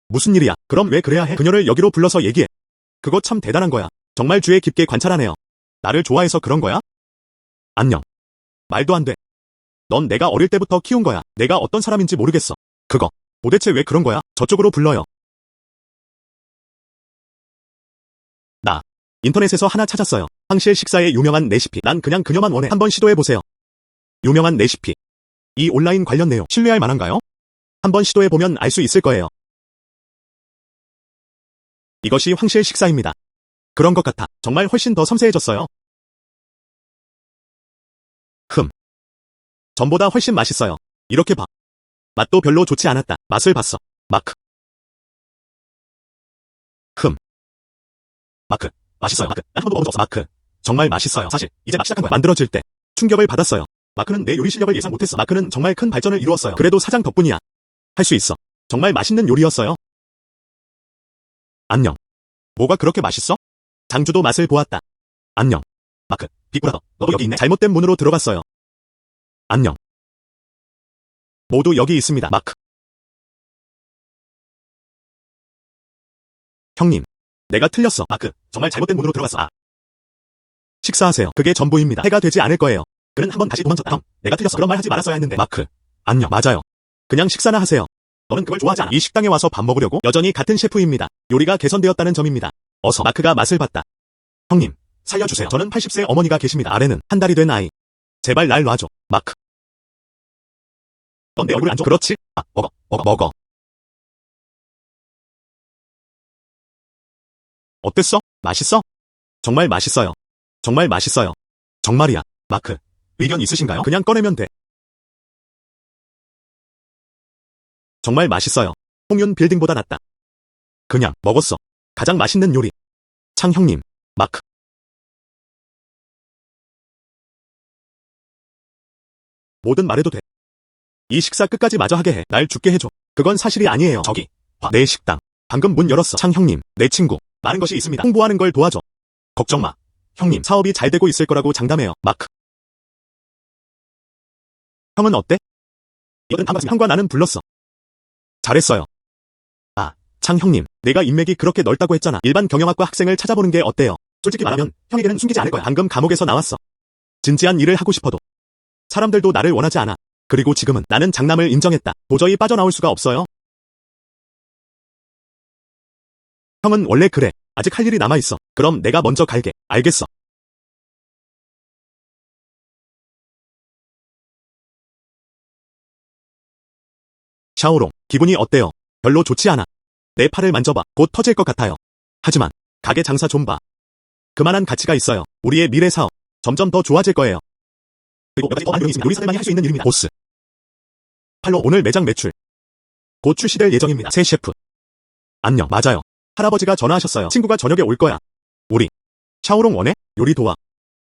무슨 일이야? 그럼 왜 그래야 해? 그녀를 여기로 불러서 얘기해. 그거 참 대단한 거야. 정말 주의 깊게 관찰하네요. 나를 좋아해서 그런 거야? 안녕. 말도 안 돼. 넌 내가 어릴 때부터 키운 거야. 내가 어떤 사람인지 모르겠어. 그거. 도대체 왜 그런 거야? 저쪽으로 불러요. 나. 인터넷에서 하나 찾았어요. 황실 식사의 유명한 레시피. 난 그냥 그녀만 원해. 한번 시도해보세요. 유명한 레시피. 이 온라인 관련 내용 신뢰할 만한가요? 한번 시도해보면 알 수 있을 거예요. 이것이 황실 식사입니다. 그런 것 같아. 정말 훨씬 더 섬세해졌어요. 전보다 훨씬 맛있어요. 이렇게 봐. 맛도 별로 좋지 않았다. 맛을 봤어. 마크. 마크. 맛있어요. 마크. 난 한 번도 먹은 적 없어. 마크. 정말 맛있어요. 사실 이제 막 시작한 거야. 만들어질 때 충격을 받았어요. 마크는 내 요리 실력을 예상 못했어. 마크는 정말 큰 발전을 이루었어요. 그래도 사장 덕분이야. 할 수 있어. 정말 맛있는 요리였어요. 안녕. 뭐가 그렇게 맛있어? 장주도 맛을 보았다. 안녕. 마크. 빅브라더. 너도 여기 있네. 잘못된 문으로 들어갔어요. 안녕. 모두 여기 있습니다. 마크. 형님. 내가 틀렸어. 마크. 정말 잘못된 문으로 들어갔어. 식사하세요. 그게 전부입니다. 해가 되지 않을 거예요. 그는 한번 다시 도망쳤다. 형. 내가 틀렸어. 그런 말 하지 말았어야 했는데. 마크. 안녕. 맞아요. 그냥 식사나 하세요. 너는 그걸 좋아하지 않아. 이 식당에 와서 밥 먹으려고? 여전히 같은 셰프입니다. 요리가 개선되었다는 점입니다. 어서. 마크가 맛을 봤다. 형님. 살려주세요. 저는 80세 어머니가 계십니다. 아래는 한 달이 된 아이. 제발 날 놔줘. 마크. 넌 내 얼굴 안 줘? 그렇지? 먹어. 어땠어? 맛있어? 정말 맛있어요. 정말 맛있어요. 정말이야. 마크. 의견 있으신가요? 그냥 꺼내면 돼. 정말 맛있어요. 홍윤 빌딩보다 낫다. 그냥 먹었어. 가장 맛있는 요리. 창 형님. 마크. 뭐든 말해도 돼. 이 식사 끝까지 마저 하게 해. 날 죽게 해줘. 그건 사실이 아니에요. 저기. 봐. 내 식당. 방금 문 열었어. 창 형님. 내 친구. 많은 것이 있습니다. 홍보하는 걸 도와줘. 걱정 마. 형님. 사업이 잘 되고 있을 거라고 장담해요. 마크. 형은 어때? 이건 반갑습니다. 형과 나는 불렀어. 잘했어요. 창 형님. 내가 인맥이 그렇게 넓다고 했잖아. 일반 경영학과 학생을 찾아보는 게 어때요? 솔직히 말하면 형에게는 숨기지 않을 거야. 방금 감옥에서 나왔어. 진지한 일을 하고 싶어도 사람들도 나를 원하지 않아. 그리고 지금은 나는 장남을 인정했다. 도저히 빠져나올 수가 없어요. 형은 원래 그래. 아직 할 일이 남아있어. 그럼 내가 먼저 갈게. 알겠어. 샤오롱, 기분이 어때요? 별로 좋지 않아. 내 팔을 만져봐. 곧 터질 것 같아요. 하지만 가게 장사 좀 봐. 그만한 가치가 있어요. 우리의 미래 사업 점점 더 좋아질 거예요. 그리고 몇 가지 더 안경이 있습니다. 요리사들만이 할 수 있는 일입니다. 보스. 팔로 오늘 매장 매출 곧 출시될 예정입니다. 새 셰프. 안녕. 맞아요. 할아버지가 전화하셨어요. 친구가 저녁에 올 거야. 우리 샤오롱 원해? 요리 도와.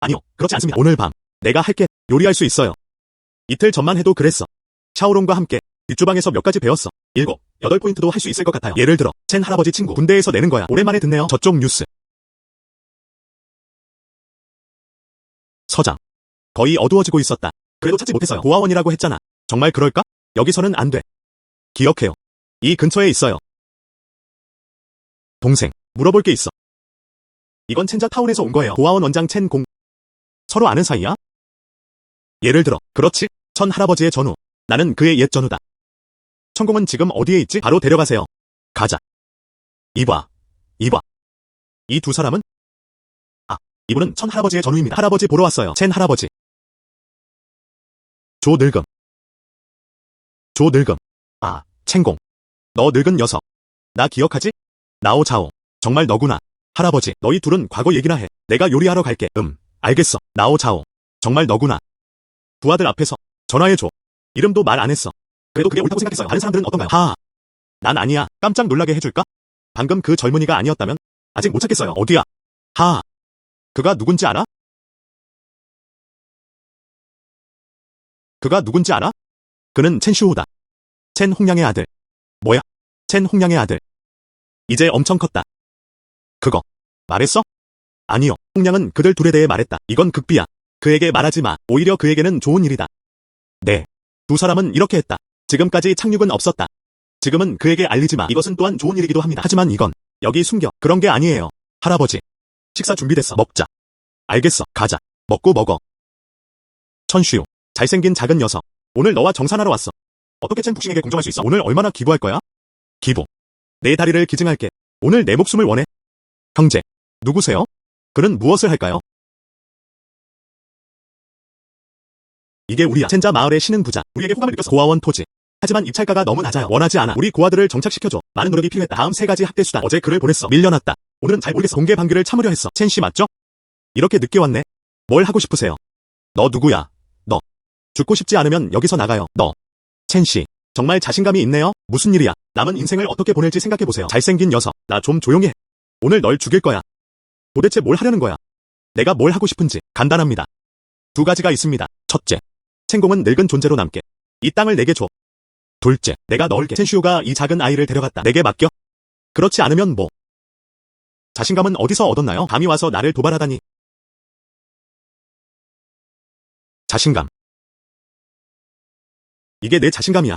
아니요. 그렇지 않습니다. 오늘 밤 내가 할게. 요리할 수 있어요. 이틀 전만 해도 그랬어. 샤오롱과 함께 뒷주방에서 몇 가지 배웠어. 7, 8포인트도 할 수 있을 것 같아요. 예를 들어 첸 할아버지 친구 군대에서 내는 거야. 오랜만에 듣네요. 저쪽 뉴스. 서장. 거의 어두워지고 있었다. 그래도 찾지 못했어요. 고아원이라고 했잖아. 정말 그럴까? 여기서는 안 돼. 기억해요. 이 근처에 있어요. 동생, 물어볼 게 있어. 이건 첸자 타운에서 온 거예요. 고아원 원장 첸 공. 서로 아는 사이야? 예를 들어, 그렇지? 천 할아버지의 전우. 나는 그의 옛 전우다. 천공은 지금 어디에 있지? 바로 데려가세요. 가자. 이봐. 이 두 사람은? 이분은 천 할아버지의 전우입니다. 할아버지 보러 왔어요. 첸 할아버지. 조 늙음. 첸공. 너 늙은 녀석. 나 기억하지? 나오자오. 정말 너구나. 할아버지, 너희 둘은 과거 얘기나 해. 내가 요리하러 갈게. 알겠어. 나오자오. 정말 너구나. 부하들 앞에서 전화해줘. 이름도 말 안 했어. 그래도 그게 옳다고 생각했어요. 다른 사람들은 어떤가요? 난 아니야. 깜짝 놀라게 해줄까? 방금 그 젊은이가 아니었다면 아직 못 찾겠어요. 어디야? 하하. 그가 누군지 알아? 그가 누군지 알아? 그는 첸슈호다. 첸 홍량의 아들. 뭐야? 첸 홍량의 아들. 이제 엄청 컸다. 그거 말했어? 아니요. 홍량은 그들 둘에 대해 말했다. 이건 극비야. 그에게 말하지 마. 오히려 그에게는 좋은 일이다. 네. 두 사람은 이렇게 했다. 지금까지 착륙은 없었다. 지금은 그에게 알리지 마. 이것은 또한 좋은 일이기도 합니다. 하지만 이건 여기 숨겨. 그런 게 아니에요. 할아버지. 식사 준비됐어. 먹자. 알겠어. 가자. 먹고 먹어. 천슈. 잘생긴 작은 녀석. 오늘 너와 정산하러 왔어. 어떻게 첸 북싱에게 공정할 수 있어? 오늘 얼마나 기부할 거야? 기부. 내 다리를 기증할게. 오늘 내 목숨을 원해. 형제. 누구세요? 그는 무엇을 할까요? 이게 우리야. 첸자 마을의 신흥 부자. 우리에게 호감을 느꼈어. 고아원 토지. 하지만 입찰가가 너무 낮아요. 원하지 않아. 우리 고아들을 정착시켜줘. 많은 노력이 필요했다. 다음 3가지 학대 수단. 어제 글을 보냈어. 밀려났다. 오늘은 잘 모르겠어. 공개 방귀를 참으려 했어. 첸 씨 맞죠? 이렇게 늦게 왔네. 뭘 하고 싶으세요? 너 누구야? 너. 죽고 싶지 않으면 여기서 나가요. 너. 첸 씨. 정말 자신감이 있네요. 무슨 일이야? 남은 인생을 어떻게 보낼지 생각해보세요. 잘생긴 녀석. 나 좀 조용히 해. 오늘 널 죽일 거야. 도대체 뭘 하려는 거야? 내가 뭘 하고 싶은지 간단합니다. 2가지가 있습니다. 첫째. 첸공은 늙은 존재로 남게. 이 땅을 내게 줘. 둘째. 내가 넣을게. 첸슈오가 이 작은 아이를 데려갔다. 내게 맡겨? 그렇지 않으면 뭐? 자신감은 어디서 얻었나요? 감히 와서 나를 도발하다니. 자신감. 이게 내 자신감이야.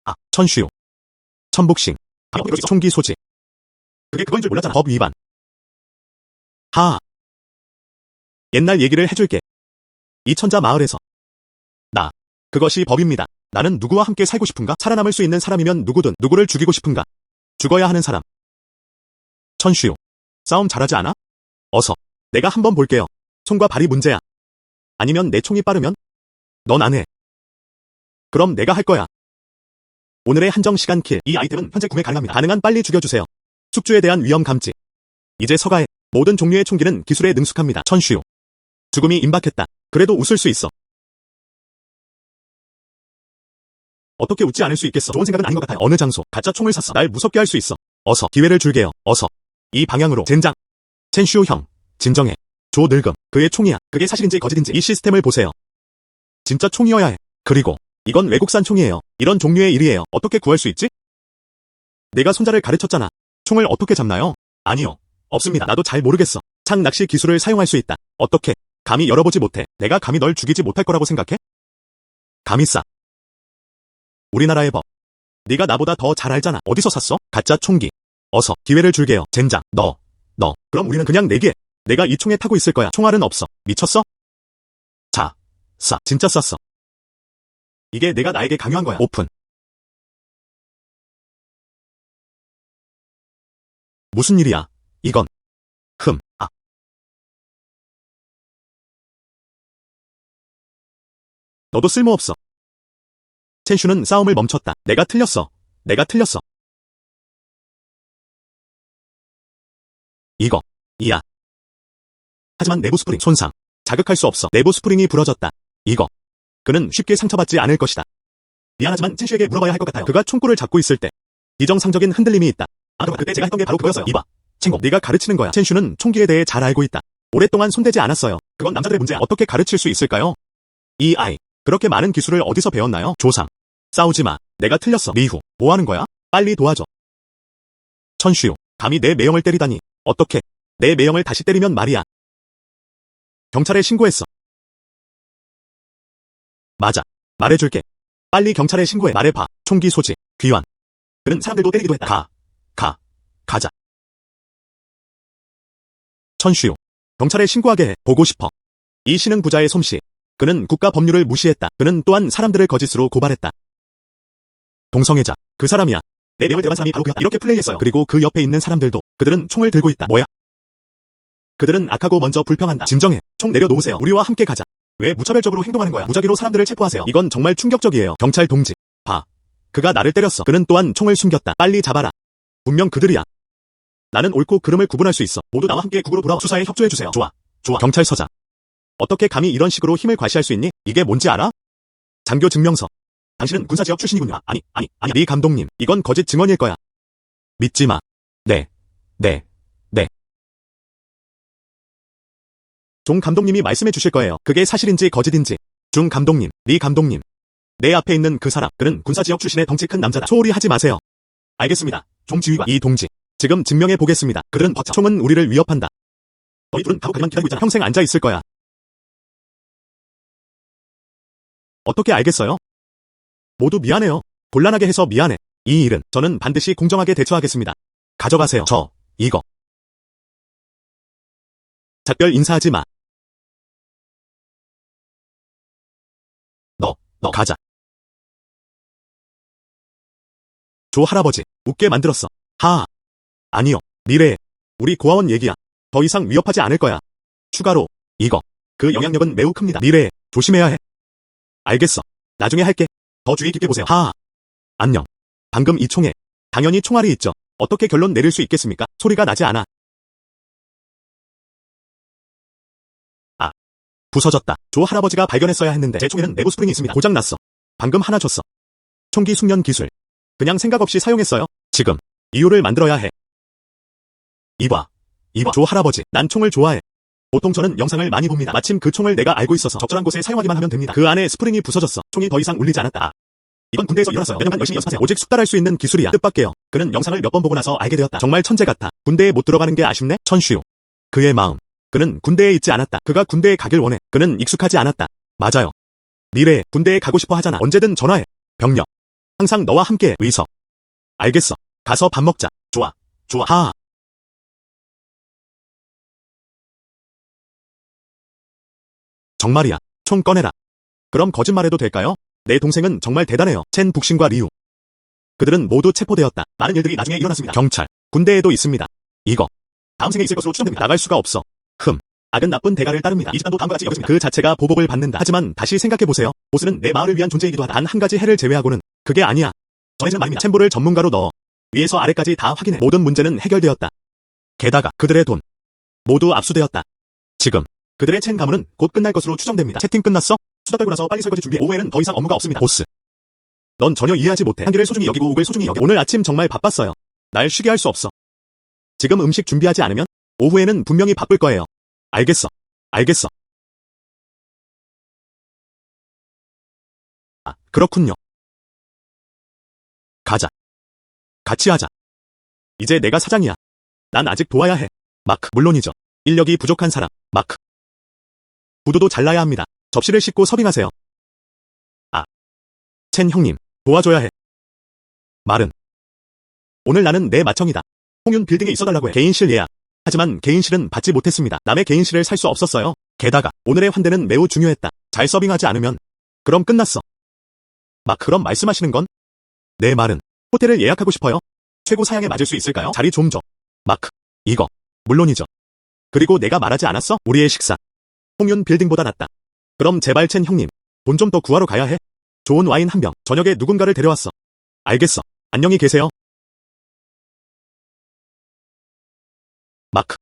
아, 천슈오. 천북싱. 총기 소지. 그게 그건 줄 몰랐잖아. 법 위반. 하하. 옛날 얘기를 해줄게. 이 천자 마을에서. 나. 그것이 법입니다. 나는 누구와 함께 살고 싶은가? 살아남을 수 있는 사람이면 누구든 누구를 죽이고 싶은가? 죽어야 하는 사람. 천슈오. 싸움 잘하지 않아? 어서. 내가 한번 볼게요. 손과 발이 문제야. 아니면 내 총이 빠르면? 넌 안 해. 그럼 내가 할 거야. 오늘의 한정 시간 킬. 이 아이템은 현재 구매 가능합니다. 가능한 빨리 죽여주세요. 숙주에 대한 위험 감지. 이제 서가해. 모든 종류의 총기는 기술에 능숙합니다. 천슈. 죽음이 임박했다. 그래도 웃을 수 있어. 어떻게 웃지 않을 수 있겠어. 좋은 생각은 아닌 것 같아요. 어느 장소. 가짜 총을 샀어. 날 무섭게 할 수 있어. 어서. 기회를 줄게요. 어서. 이 방향으로. 젠장. 첸슈 형. 진정해. 조 늙음. 그의 총이야. 그게 사실인지 거짓인지 이 시스템을 보세요. 진짜 총이어야 해. 그리고 이건 외국산 총이에요. 이런 종류의 일이에요. 어떻게 구할 수 있지? 내가 손자를 가르쳤잖아. 총을 어떻게 잡나요? 아니요. 없습니다. 나도 잘 모르겠어. 창 낚시 기술을 사용할 수 있다. 어떻게? 감히 열어보지 못해. 내가 감히 널 죽이지 못할 거라고 생각해? 감히 싸. 우리나라의 법. 네가 나보다 더 잘 알잖아. 어디서 샀어? 가짜 총기. 어서. 기회를 줄게요. 젠장. 너. 그럼 우리는 그냥 내기해. 내가 이 총에 타고 있을 거야. 총알은 없어. 미쳤어? 자. 싸. 진짜 쌌어. 이게 내가 나에게 강요한 거야. 오픈. 무슨 일이야? 이건. 아. 너도 쓸모없어. 첸슈는 싸움을 멈췄다. 내가 틀렸어. 이야. 하지만 내부 스프링 손상. 자극할 수 없어. 내부 스프링이 부러졌다. 그는 쉽게 상처받지 않을 것이다. 미안하지만 첸슈에게 물어봐야 할 것 같아요. 그가 총구를 잡고 있을 때 비정상적인 흔들림이 있다. 그때 제가 했던 게 바로 그거였어요. 이봐. 친구, 네가 가르치는 거야. 첸슈는 총기에 대해 잘 알고 있다. 오랫동안 손대지 않았어요. 그건 남자들의 문제야. 어떻게 가르칠 수 있을까요? 이 아이. 그렇게 많은 기술을 어디서 배웠나요? 조상. 싸우지 마. 내가 틀렸어. 리후. 뭐 하는 거야? 빨리 도와줘. 천슈. 감히 내 매형을 때리다니. 어떻게? 내 매형을 다시 때리면 말이야. 경찰에 신고했어. 맞아. 말해줄게. 빨리 경찰에 신고해. 말해봐. 총기 소지. 귀환. 그는 사람들도 때리기도 했다. 가자. 천슈. 경찰에 신고하게 해. 보고 싶어. 이 신흥 부자의 솜씨. 그는 국가 법률을 무시했다. 그는 또한 사람들을 거짓으로 고발했다. 동성애자. 그 사람이야. 내 내용을 대한 사람이 바로 그였다. 이렇게 플레이했어요. 그리고 그 옆에 있는 사람들도. 그들은 총을 들고 있다. 뭐야? 그들은 악하고 먼저 불평한다. 진정해. 총 내려놓으세요. 우리와 함께 가자. 왜 무차별적으로 행동하는 거야? 무작위로 사람들을 체포하세요. 이건 정말 충격적이에요. 경찰 동지. 봐. 그가 나를 때렸어. 그는 또한 총을 숨겼다. 빨리 잡아라. 분명 그들이야. 나는 옳고 그름을 구분할 수 있어. 모두 나와 함께 국으로 돌아와. 수사에 협조해주세요. 좋아. 경찰서장. 어떻게 감히 이런 식으로 힘을 과시할 수 있니? 이게 뭔지 알아? 장교 증명서. 당신은 군사지역 출신이군요. 아니, 네 감독님. 이건 거짓 증언일 거야. 믿지 마. 네, 네, 네. 종 감독님이 말씀해 주실 거예요. 그게 사실인지 거짓인지. 중 감독님, 리 감독님. 내 앞에 있는 그 사람, 그는 군사지역 출신의 덩치 큰 남자다. 소홀히 하지 마세요. 알겠습니다. 종 지휘관, 이 동지. 지금 증명해 보겠습니다. 그들은 버텨. 총은 우리를 위협한다. 너희 둘은 감옥가기만 기다리고 있잖아. 평생 앉아 있을 거야. 어떻게 알겠어요? 모두 미안해요. 곤란하게 해서 미안해. 이 일은 저는 반드시 공정하게 대처하겠습니다. 가져가세요. 이거. 작별 인사하지 마. 너 가자. 조 할아버지, 웃게 만들었어. 아니요. 미래에. 우리 고아원 얘기야. 더 이상 위협하지 않을 거야. 추가로, 이거. 그 영향력은 매우 큽니다. 미래에. 조심해야 해. 알겠어. 나중에 할게. 더 주의 깊게 보세요. 안녕. 방금 이 총에. 당연히 총알이 있죠. 어떻게 결론 내릴 수 있겠습니까? 소리가 나지 않아. 부서졌다. 조 할아버지가 발견했어야 했는데 제 총에는 내부 스프링이 있습니다. 고장났어. 방금 하나 줬어. 총기 숙련 기술. 그냥 생각 없이 사용했어요. 지금 이유를 만들어야 해. 이봐. 조 할아버지, 난 총을 좋아해. 보통 저는 영상을 많이 봅니다. 마침 그 총을 내가 알고 있어서 적절한 곳에 사용하기만 하면 됩니다. 그 안에 스프링이 부서졌어. 총이 더 이상 울리지 않았다. 이건 군대에서 일어났어요. 몇 년간 열심히 연습하세요. 오직 숙달할 수 있는 기술이야. 뜻밖에요. 그는 영상을 몇 번 보고 나서 알게 되었다. 정말 천재 같아. 군대에 못 들어가는 게 아쉽네. 천슈. 그의 마음. 그는 군대에 있지 않았다. 그가 군대에 가길 원해. 그는 익숙하지 않았다. 맞아요. 미래에 군대에 가고 싶어 하잖아. 언제든 전화해. 병력. 항상 너와 함께. 의서. 알겠어. 가서 밥 먹자. 좋아. 정말이야. 총 꺼내라. 그럼 거짓말해도 될까요? 내 동생은 정말 대단해요. 첸 북신과 리우. 그들은 모두 체포되었다. 많은 일들이 나중에 일어났습니다. 경찰, 군대에도 있습니다. 이거. 다음 생에 있을 것으로 추정됩니다. 나갈 수가 없어. 악은 나쁜 대가를 따릅니다. 이 집단도 다음과 같이 여겼습니다. 그 자체가 보복을 받는다. 하지만 다시 생각해보세요. 보스는 내 마을을 위한 존재이기도 하다. 단 한 가지 해를 제외하고는 그게 아니야. 전해지는 말입니다. 챔보를 전문가로 넣어. 위에서 아래까지 다 확인해. 모든 문제는 해결되었다. 게다가 그들의 돈 모두 압수되었다. 지금 그들의 첸 가문은 곧 끝날 것으로 추정됩니다. 채팅 끝났어? 수다 떨고 나서 빨리 설거지 준비해. 오후에는 더 이상 업무가 없습니다. 보스. 넌 전혀 이해하지 못해. 한기를 소중히 여기고 욱을 소중히 여겨. 오늘 아침 정말 바빴어요. 날 쉬게 할 수 없어. 지금 음식 준비하지 않으면 오후에는 분명히 바쁠 거예요. 알겠어. 그렇군요. 가자. 같이 하자. 이제 내가 사장이야. 난 아직 도와야 해. 마크, 물론이죠. 인력이 부족한 사람, 마크. 구두도 잘라야 합니다. 접시를 씻고 서빙하세요. 첸 형님, 도와줘야 해. 말은. 오늘 나는 내 맏형이다. 홍윤 빌딩에 있어달라고 해. 개인실 예약. 하지만 개인실은 받지 못했습니다. 남의 개인실을 살 수 없었어요. 게다가 오늘의 환대는 매우 중요했다. 잘 서빙하지 않으면 그럼 끝났어. 그럼 말씀하시는 건? 내 말은 호텔을 예약하고 싶어요. 최고 사양에 맞을 수 있을까요? 자리 좀 줘. 마크, 이거. 물론이죠. 그리고 내가 말하지 않았어? 우리의 식사. 홍윤 빌딩보다 낫다. 그럼 제발 첸 형님, 돈 좀 더 구하러 가야 해. 좋은 와인 한 병. 저녁에 누군가를 데려왔어. 알겠어. 안녕히 계세요. 마크.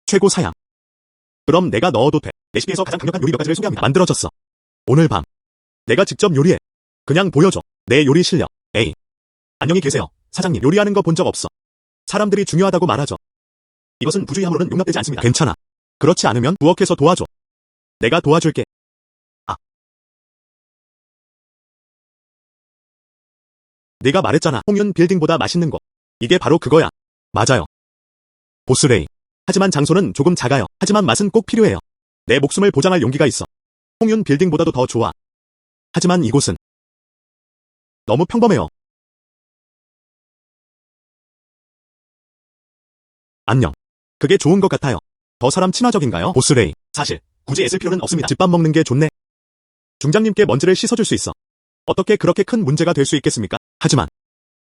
최고 사양. 그럼 내가 넣어도 돼. 레시피에서 가장 강력한 요리 몇 가지를 소개합니다. 만들어졌어. 오늘 밤. 내가 직접 요리해. 그냥 보여줘. 내 요리 실력. 에이. 안녕히 계세요. 사장님, 요리하는 거 본 적 없어. 사람들이 중요하다고 말하죠. 이것은 부주의 함으로는 용납되지 않습니다. 괜찮아. 그렇지 않으면 부엌에서 도와줘. 내가 도와줄게. 네가 말했잖아. 홍윤 빌딩보다 맛있는 거. 이게 바로 그거야. 맞아요. 보스레이. 하지만 장소는 조금 작아요. 하지만 맛은 꼭 필요해요. 내 목숨을 보장할 용기가 있어. 홍윤 빌딩보다도 더 좋아. 하지만 이곳은 너무 평범해요. 안녕. 그게 좋은 것 같아요. 더 사람 친화적인가요? 보스레이. 사실 굳이 애쓸 필요는 없습니다. 집밥 먹는 게 좋네. 중장님께 먼지를 씻어줄 수 있어. 어떻게 그렇게 큰 문제가 될 수 있겠습니까? 하지만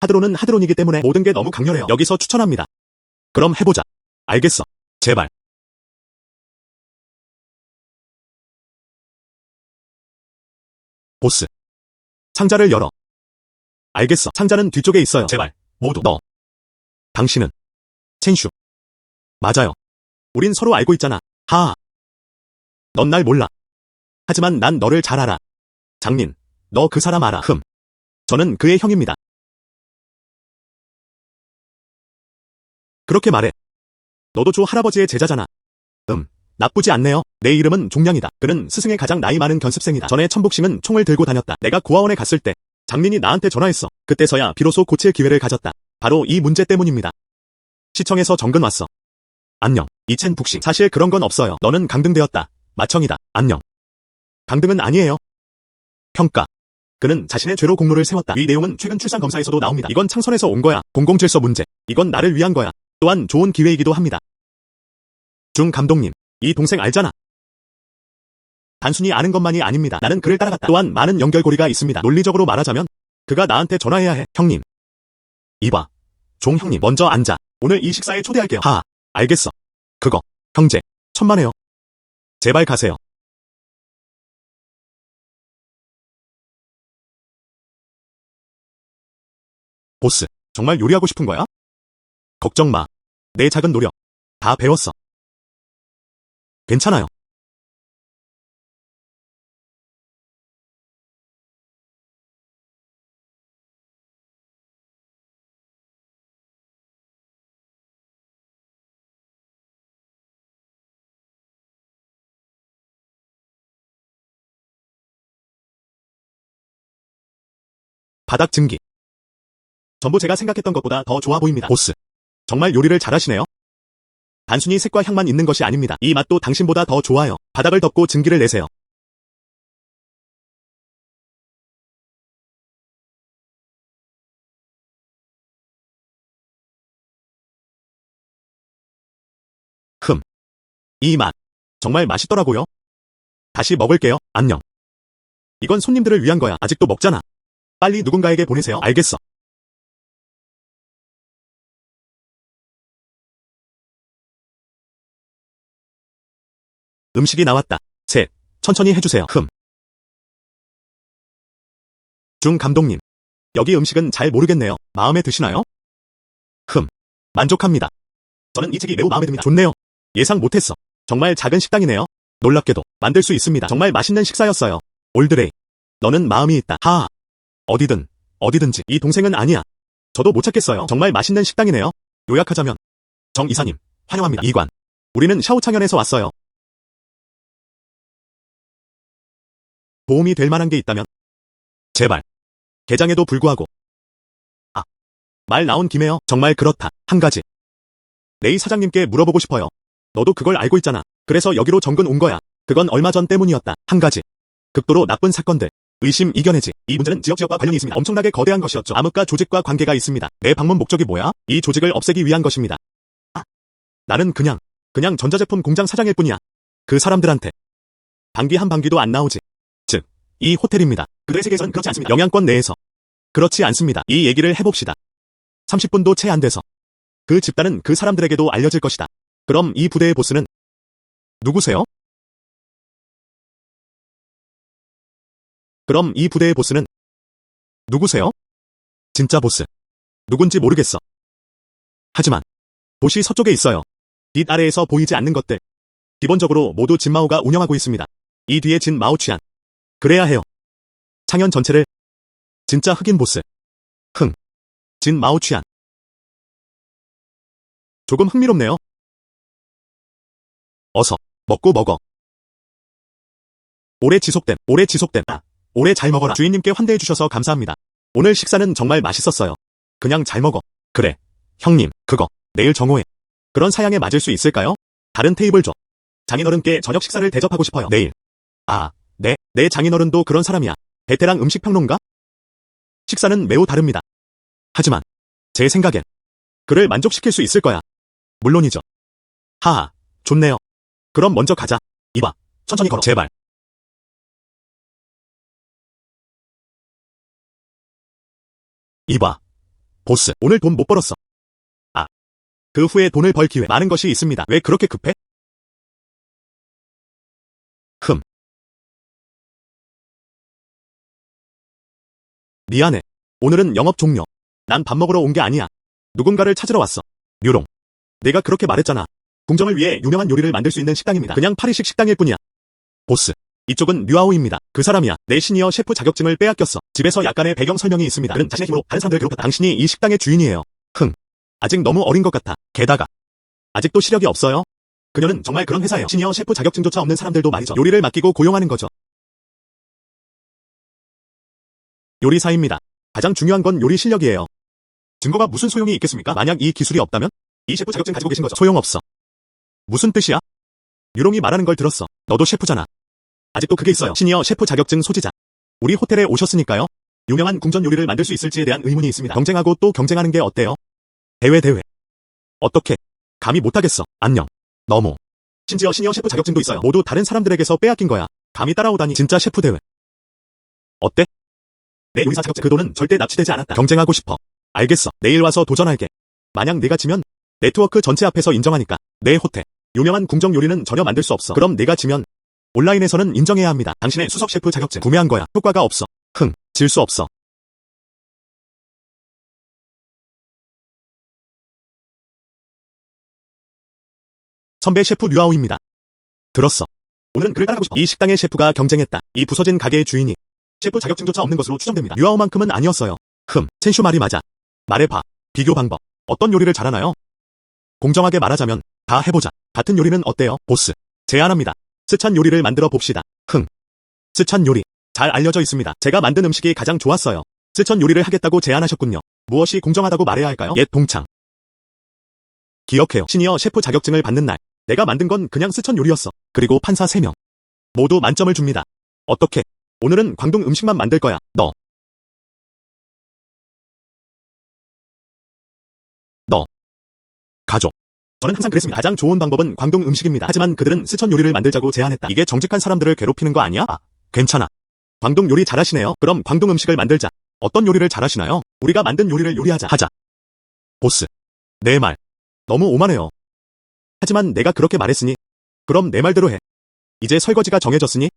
하드론은 하드론이기 때문에 모든 게 너무 강렬해요. 여기서 추천합니다. 그럼 해보자. 알겠어. 제발. 보스. 상자를 열어. 알겠어. 상자는 뒤쪽에 있어요. 제발. 모두. 너. 당신은. 첸슈. 맞아요. 우린 서로 알고 있잖아. 넌 날 몰라. 하지만 난 너를 잘 알아. 장린. 너 그 사람 알아. 저는 그의 형입니다. 그렇게 말해. 너도 조 할아버지의 제자잖아. 나쁘지 않네요. 내 이름은 종량이다. 그는 스승의 가장 나이 많은 견습생이다. 전에 천복싱은 총을 들고 다녔다. 내가 고아원에 갔을 때 장민이 나한테 전화했어. 그때서야 비로소 고칠 기회를 가졌다. 바로 이 문제 때문입니다. 시청에서 정근 왔어. 안녕. 이첸 북싱. 사실 그런 건 없어요. 너는 강등되었다. 마청이다. 안녕. 강등은 아니에요. 평가. 그는 자신의 죄로 공로를 세웠다. 이 내용은 최근 출산 검사에서도 나옵니다. 이건 창선에서 온 거야. 공공질서 문제. 이건 나를 위한 거야. 또한 좋은 기회이기도 합니다. 중 감독님. 이 동생 알잖아. 단순히 아는 것만이 아닙니다. 나는 그를 따라갔다. 또한 많은 연결고리가 있습니다. 논리적으로 말하자면 그가 나한테 전화해야 해. 형님. 이봐. 종 형님 먼저 앉아. 오늘 이 식사에 초대할게요. 알겠어. 그거. 형제. 천만에요. 제발 가세요. 보스. 정말 요리하고 싶은 거야? 걱정 마. 내 작은 노력. 다 배웠어. 괜찮아요. 바닥 증기. 전부 제가 생각했던 것보다 더 좋아 보입니다. 보스. 정말 요리를 잘하시네요. 단순히 색과 향만 있는 것이 아닙니다. 이 맛도 당신보다 더 좋아요. 바닥을 덮고 증기를 내세요. 이 맛. 정말 맛있더라고요. 다시 먹을게요. 안녕. 이건 손님들을 위한 거야. 아직도 먹잖아. 빨리 누군가에게 보내세요. 알겠어. 음식이 나왔다. 셋. 천천히 해주세요. 중 감독님. 여기 음식은 잘 모르겠네요. 마음에 드시나요? 만족합니다. 저는 이 책이 매우 마음에 듭니다. 좋네요. 예상 못했어. 정말 작은 식당이네요. 놀랍게도 만들 수 있습니다. 정말 맛있는 식사였어요. 올드레이. 너는 마음이 있다. 어디든지. 이 동생은 아니야. 저도 못 찾겠어요. 정말 맛있는 식당이네요. 요약하자면 정 이사님, 환영합니다. 이관. 우리는 샤오창현에서 왔어요. 도움이 될 만한 게 있다면 제발. 개장에도 불구하고. 말 나온 김에요. 정말 그렇다. 한 가지. 레이 사장님께 물어보고 싶어요. 너도 그걸 알고 있잖아. 그래서 여기로 정근 온 거야. 그건 얼마 전 때문이었다. 한 가지. 극도로 나쁜 사건들. 의심 이겨내지. 이 문제는 지역과 관련이 있습니다. 엄청나게 거대한 것이었죠. 암흑가 조직과 관계가 있습니다. 내 방문 목적이 뭐야? 이 조직을 없애기 위한 것입니다. 나는 그냥 전자제품 공장 사장일 뿐이야. 그 사람들한테 방귀 한 방귀도 안 나오지. 즉, 이 호텔입니다. 그들의 세계에서는 그렇지 않습니다. 영향권 내에서. 그렇지 않습니다. 이 얘기를 해봅시다. 30분도 채 안 돼서. 그 집단은 그 사람들에게도 알려질 것이다. 그럼 이 부대의 보스는 누구세요? 그럼 이 부대의 보스는 누구세요? 진짜 보스. 누군지 모르겠어. 하지만 도시 서쪽에 있어요. 빛 아래에서 보이지 않는 것들. 기본적으로 모두 진마오가 운영하고 있습니다. 이 뒤에 진마오 취한. 그래야 해요. 창현 전체를. 진짜 흑인 보스. 진마오 취한. 조금 흥미롭네요. 어서 먹고 먹어. 오래 지속됨. 오래 잘 먹어라. 주인님께 환대해 주셔서 감사합니다. 오늘 식사는 정말 맛있었어요. 그냥 잘 먹어. 그래. 형님, 그거 내일 정오에 그런 사양에 맞을 수 있을까요? 다른 테이블 줘. 장인어른께 저녁 식사를 대접하고 싶어요. 내일. 네. 내 장인어른도 그런 사람이야. 베테랑 음식 평론가? 식사는 매우 다릅니다. 하지만 제 생각엔 그를 만족시킬 수 있을 거야. 물론이죠. 좋네요. 그럼 먼저 가자. 이봐. 천천히 걸어. 제발. 이봐. 보스, 오늘 돈 못 벌었어. 그 후에 돈을 벌 기회 많은 것이 있습니다. 왜 그렇게 급해? 미안해. 오늘은 영업 종료. 난 밥 먹으러 온 게 아니야. 누군가를 찾으러 왔어. 류롱. 내가 그렇게 말했잖아. 궁정을 위해 유명한 요리를 만들 수 있는 식당입니다. 그냥 파리식 식당일 뿐이야. 보스. 이쪽은 류아오입니다. 그 사람이야. 내 시니어 셰프 자격증을 빼앗겼어. 집에서 약간의 배경 설명이 있습니다. 그는 자신의 힘으로 다른 사람들을 괴롭혔다. 당신이 이 식당의 주인이에요. 아직 너무 어린 것 같아. 게다가 아직도 시력이 없어요. 그녀는 정말 그런 회사예요. 시니어 셰프 자격증조차 없는 사람들도 말이죠. 요리를 맡기고 고용하는 거죠. 요리사입니다. 가장 중요한 건 요리 실력이에요. 증거가 무슨 소용이 있겠습니까? 만약 이 기술이 없다면 이 셰프 자격증 가지고 계신 거죠. 소용없어. 무슨 뜻이야? 유롱이 말하는 걸 들었어. 너도 셰프잖아. 아직도 그게 있어요. 시니어 셰프 자격증 소지자. 우리 호텔에 오셨으니까요. 유명한 궁전 요리를 만들 수 있을지에 대한 의문이 있습니다. 경쟁하고 또 경쟁하는 게 어때요? 대회. 어떻게? 감히 못하겠어. 안녕. 너무. 심지어 시니어 셰프 자격증도 있어요. 모두 다른 사람들에게서 빼앗긴 거야. 감히 따라오다니. 진짜 셰프 대회. 어때? 내 요리사 자격증 그 돈은 절대 납치되지 않았다. 경쟁하고 싶어. 알겠어. 내일 와서 도전할게. 만약 내가 지면 네트워크 전체 앞에서 인정하니까. 내 호텔. 유명한 궁정 요리는 전혀 만들 수 없어. 그럼 내가 지면 온라인에서는 인정해야 합니다. 당신의 수석 셰프 자격증 구매한 거야. 효과가 없어. 질 수 없어. 선배 셰프 류아오입니다. 들었어. 오늘은 그를 따라가고 싶어. 이 식당의 셰프가 경쟁했다. 이 부서진 가게의 주인이 셰프 자격증조차 없는 것으로 추정됩니다. 류아오만큼은 아니었어요. 첸슈 말이 맞아. 말해봐. 비교 방법. 어떤 요리를 잘하나요? 공정하게 말하자면 다 해보자. 같은 요리는 어때요? 보스. 제안합니다. 스찬 요리를 만들어 봅시다. 스찬 요리. 잘 알려져 있습니다. 제가 만든 음식이 가장 좋았어요. 스찬 요리를 하겠다고 제안하셨군요. 무엇이 공정하다고 말해야 할까요? 옛 동창. 기억해요. 시니어 셰프 자격증을 받는 날. 내가 만든 건 그냥 스찬 요리였어. 그리고 판사 3명. 모두 만점을 줍니다. 어떻게? 오늘은 광동 음식만 만들 거야. 너. 가족. 저는 항상 그랬습니다. 가장 좋은 방법은 광동 음식입니다. 하지만 그들은 스찬 요리를 만들자고 제안했다. 이게 정직한 사람들을 괴롭히는 거 아니야? 괜찮아. 광동 요리 잘하시네요. 그럼 광동 음식을 만들자. 어떤 요리를 잘하시나요? 우리가 만든 요리를 요리하자. 하자. 보스. 내 말. 너무 오만해요. 하지만 내가 그렇게 말했으니 그럼 내 말대로 해. 이제 설거지가 정해졌으니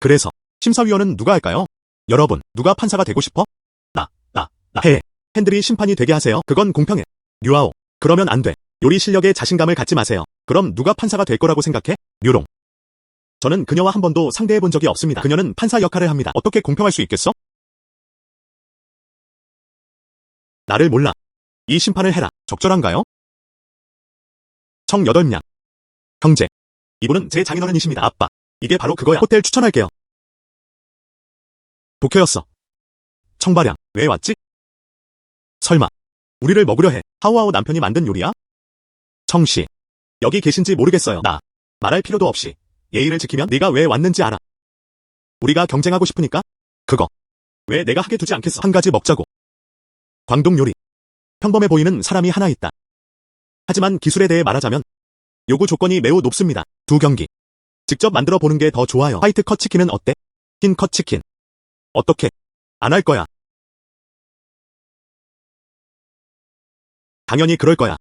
그래서 심사위원은 누가 할까요? 여러분, 누가 판사가 되고 싶어? 나. 해. 팬들이 심판이 되게 하세요. 그건 공평해. 류아오. 그러면 안 돼. 요리 실력에 자신감을 갖지 마세요. 그럼 누가 판사가 될 거라고 생각해? 류롱. 저는 그녀와 한 번도 상대해 본 적이 없습니다. 그녀는 판사 역할을 합니다. 어떻게 공평할 수 있겠어? 나를 몰라. 이 심판을 해라. 적절한가요? 청 8냥. 형제. 이분은 제 장인어른이십니다. 아빠. 이게 바로 그거야. 호텔 추천할게요. 도쿄였어. 청바량. 왜 왔지? 설마. 우리를 먹으려 해. 하오하오 남편이 만든 요리야? 청씨. 여기 계신지 모르겠어요. 나. 말할 필요도 없이. 예의를 지키면 네가 왜 왔는지 알아. 우리가 경쟁하고 싶으니까? 그거. 왜 내가 하게 두지 않겠어? 한 가지 먹자고. 광동 요리. 평범해 보이는 사람이 하나 있다. 하지만 기술에 대해 말하자면 요구 조건이 매우 높습니다. 2경기. 직접 만들어 보는 게 더 좋아요. 화이트 컷 치킨은 어때? 흰 컷 치킨. 어떻게? 안 할 거야. 당연히 그럴 거야.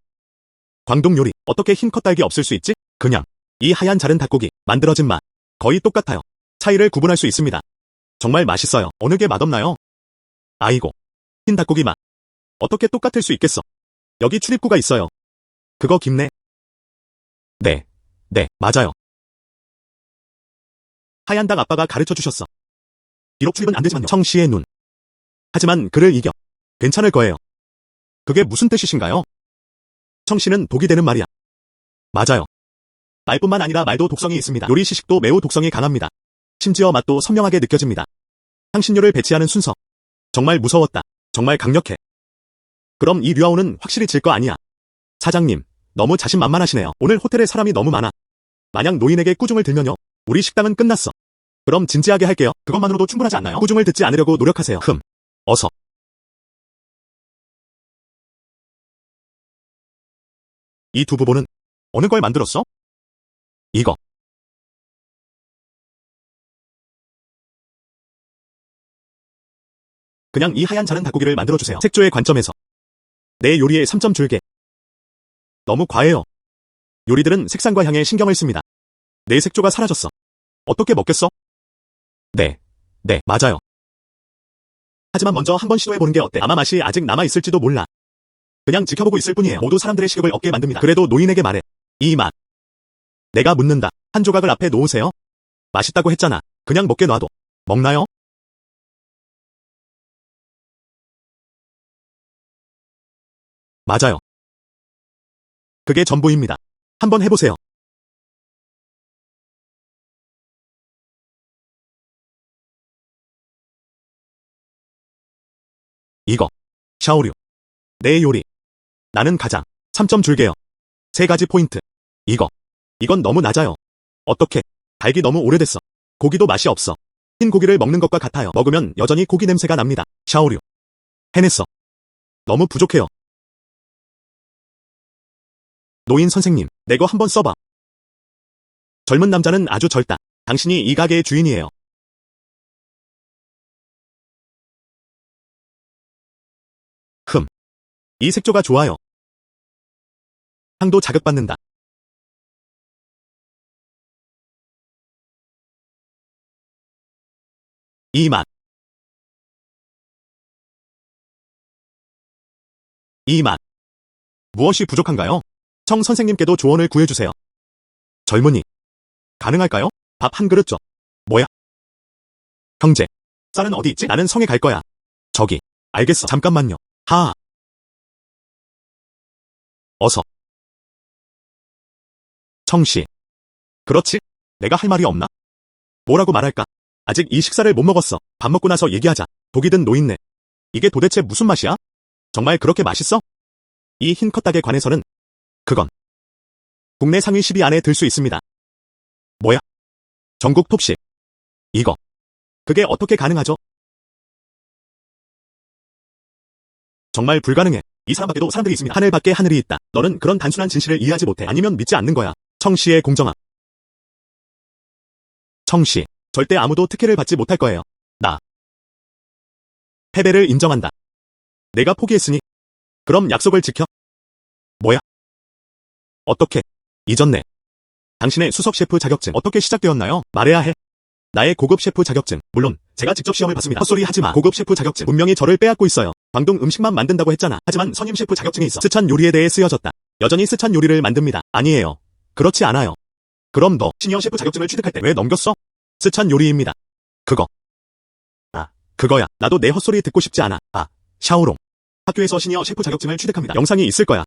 광동 요리. 어떻게 흰 컷 달기 없을 수 있지? 그냥 이 하얀 자른 닭고기 만들어진 맛 거의 똑같아요. 차이를 구분할 수 있습니다. 정말 맛있어요. 어느 게 맛없나요? 아이고. 흰 닭고기 맛. 어떻게 똑같을 수 있겠어? 여기 출입구가 있어요. 그거 깊네. 네, 맞아요. 하얀 닭 아빠가 가르쳐 주셨어. 비록 출입은 안 되지만요. 청씨의 눈. 하지만 그를 이겨. 괜찮을 거예요. 그게 무슨 뜻이신가요? 청씨는 독이 되는 말이야. 맞아요. 말뿐만 아니라 말도 독성이 있습니다. 요리 시식도 매우 독성이 강합니다. 심지어 맛도 선명하게 느껴집니다. 향신료를 배치하는 순서. 정말 무서웠다. 정말 강력해. 그럼 이 류아오는 확실히 질 거 아니야. 사장님, 너무 자신만만하시네요. 오늘 호텔에 사람이 너무 많아. 만약 노인에게 꾸중을 들면요. 우리 식당은 끝났어. 그럼 진지하게 할게요. 그것만으로도 충분하지 않나요? 꾸중을 듣지 않으려고 노력하세요. 어서. 이 두 부부는 어느 걸 만들었어? 이거. 그냥 이 하얀 자른 닭고기를 만들어주세요. 색조의 관점에서. 내 요리에 3점 줄게. 너무 과해요. 요리들은 색상과 향에 신경을 씁니다. 내 색조가 사라졌어. 어떻게 먹겠어? 네, 맞아요. 하지만 먼저 한번 시도해보는 게 어때? 아마 맛이 아직 남아있을지도 몰라. 그냥 지켜보고 있을 뿐이에요. 모두 사람들의 식욕을 얻게 만듭니다. 그래도 노인에게 말해. 이 맛. 내가 묻는다. 한 조각을 앞에 놓으세요. 맛있다고 했잖아. 그냥 먹게 놔둬. 먹나요? 맞아요. 그게 전부입니다. 한번 해보세요. 이거. 샤오류. 내 요리. 나는 가장. 3점 줄게요. 3가지 포인트. 이건 너무 낮아요. 어떻게? 달기 너무 오래됐어. 고기도 맛이 없어. 흰 고기를 먹는 것과 같아요. 먹으면 여전히 고기 냄새가 납니다. 샤오류. 해냈어. 너무 부족해요. 노인 선생님, 내 거 한번 써봐. 젊은 남자는 아주 젊다. 당신이 이 가게의 주인이에요. 이 색조가 좋아요. 향도 자극받는다. 이 맛. 이 맛. 무엇이 부족한가요? 청 선생님께도 조언을 구해주세요. 젊은이. 가능할까요? 밥 한 그릇 줘. 뭐야? 형제. 쌀은 어디 있지? 나는 성에 갈 거야. 저기. 알겠어. 잠깐만요. 하하. 어서. 청씨. 그렇지? 내가 할 말이 없나? 뭐라고 말할까? 아직 이 식사를 못 먹었어. 밥 먹고 나서 얘기하자. 독이 든 노인네. 이게 도대체 무슨 맛이야? 정말 그렇게 맛있어? 이 흰 컵닭에 관해서는 그건 국내 상위 10위 안에 들 수 있습니다. 뭐야? 전국 톱10. 이거. 그게 어떻게 가능하죠? 정말 불가능해. 이 사람 밖에도 사람들이 있습니다. 하늘 밖에 하늘이 있다. 너는 그런 단순한 진실을 이해하지 못해. 아니면 믿지 않는 거야. 청씨의 공정함. 청씨. 절대 아무도 특혜를 받지 못할 거예요. 나. 패배를 인정한다. 내가 포기했으니. 그럼 약속을 지켜. 뭐야? 어떻게? 잊었네. 당신의 수석 셰프 자격증 어떻게 시작되었나요? 말해야 해. 나의 고급 셰프 자격증. 물론 제가 직접 시험을 봤습니다. 헛소리 하지 마. 고급 셰프 자격증. 분명히 저를 빼앗고 있어요. 광동 음식만 만든다고 했잖아. 하지만 선임 셰프 자격증이 있어. 스찬 요리에 대해 쓰여졌다. 여전히 스찬 요리를 만듭니다. 아니에요. 그렇지 않아요. 그럼 너 시니어 셰프 자격증을 취득할 때 왜 넘겼어? 스찬 요리입니다. 그거. 아, 그거야. 나도 내 헛소리 듣고 싶지 않아. 아, 샤오롱. 학교에서 시니어 셰프 자격증을 취득합니다. 영상이 있을 거야.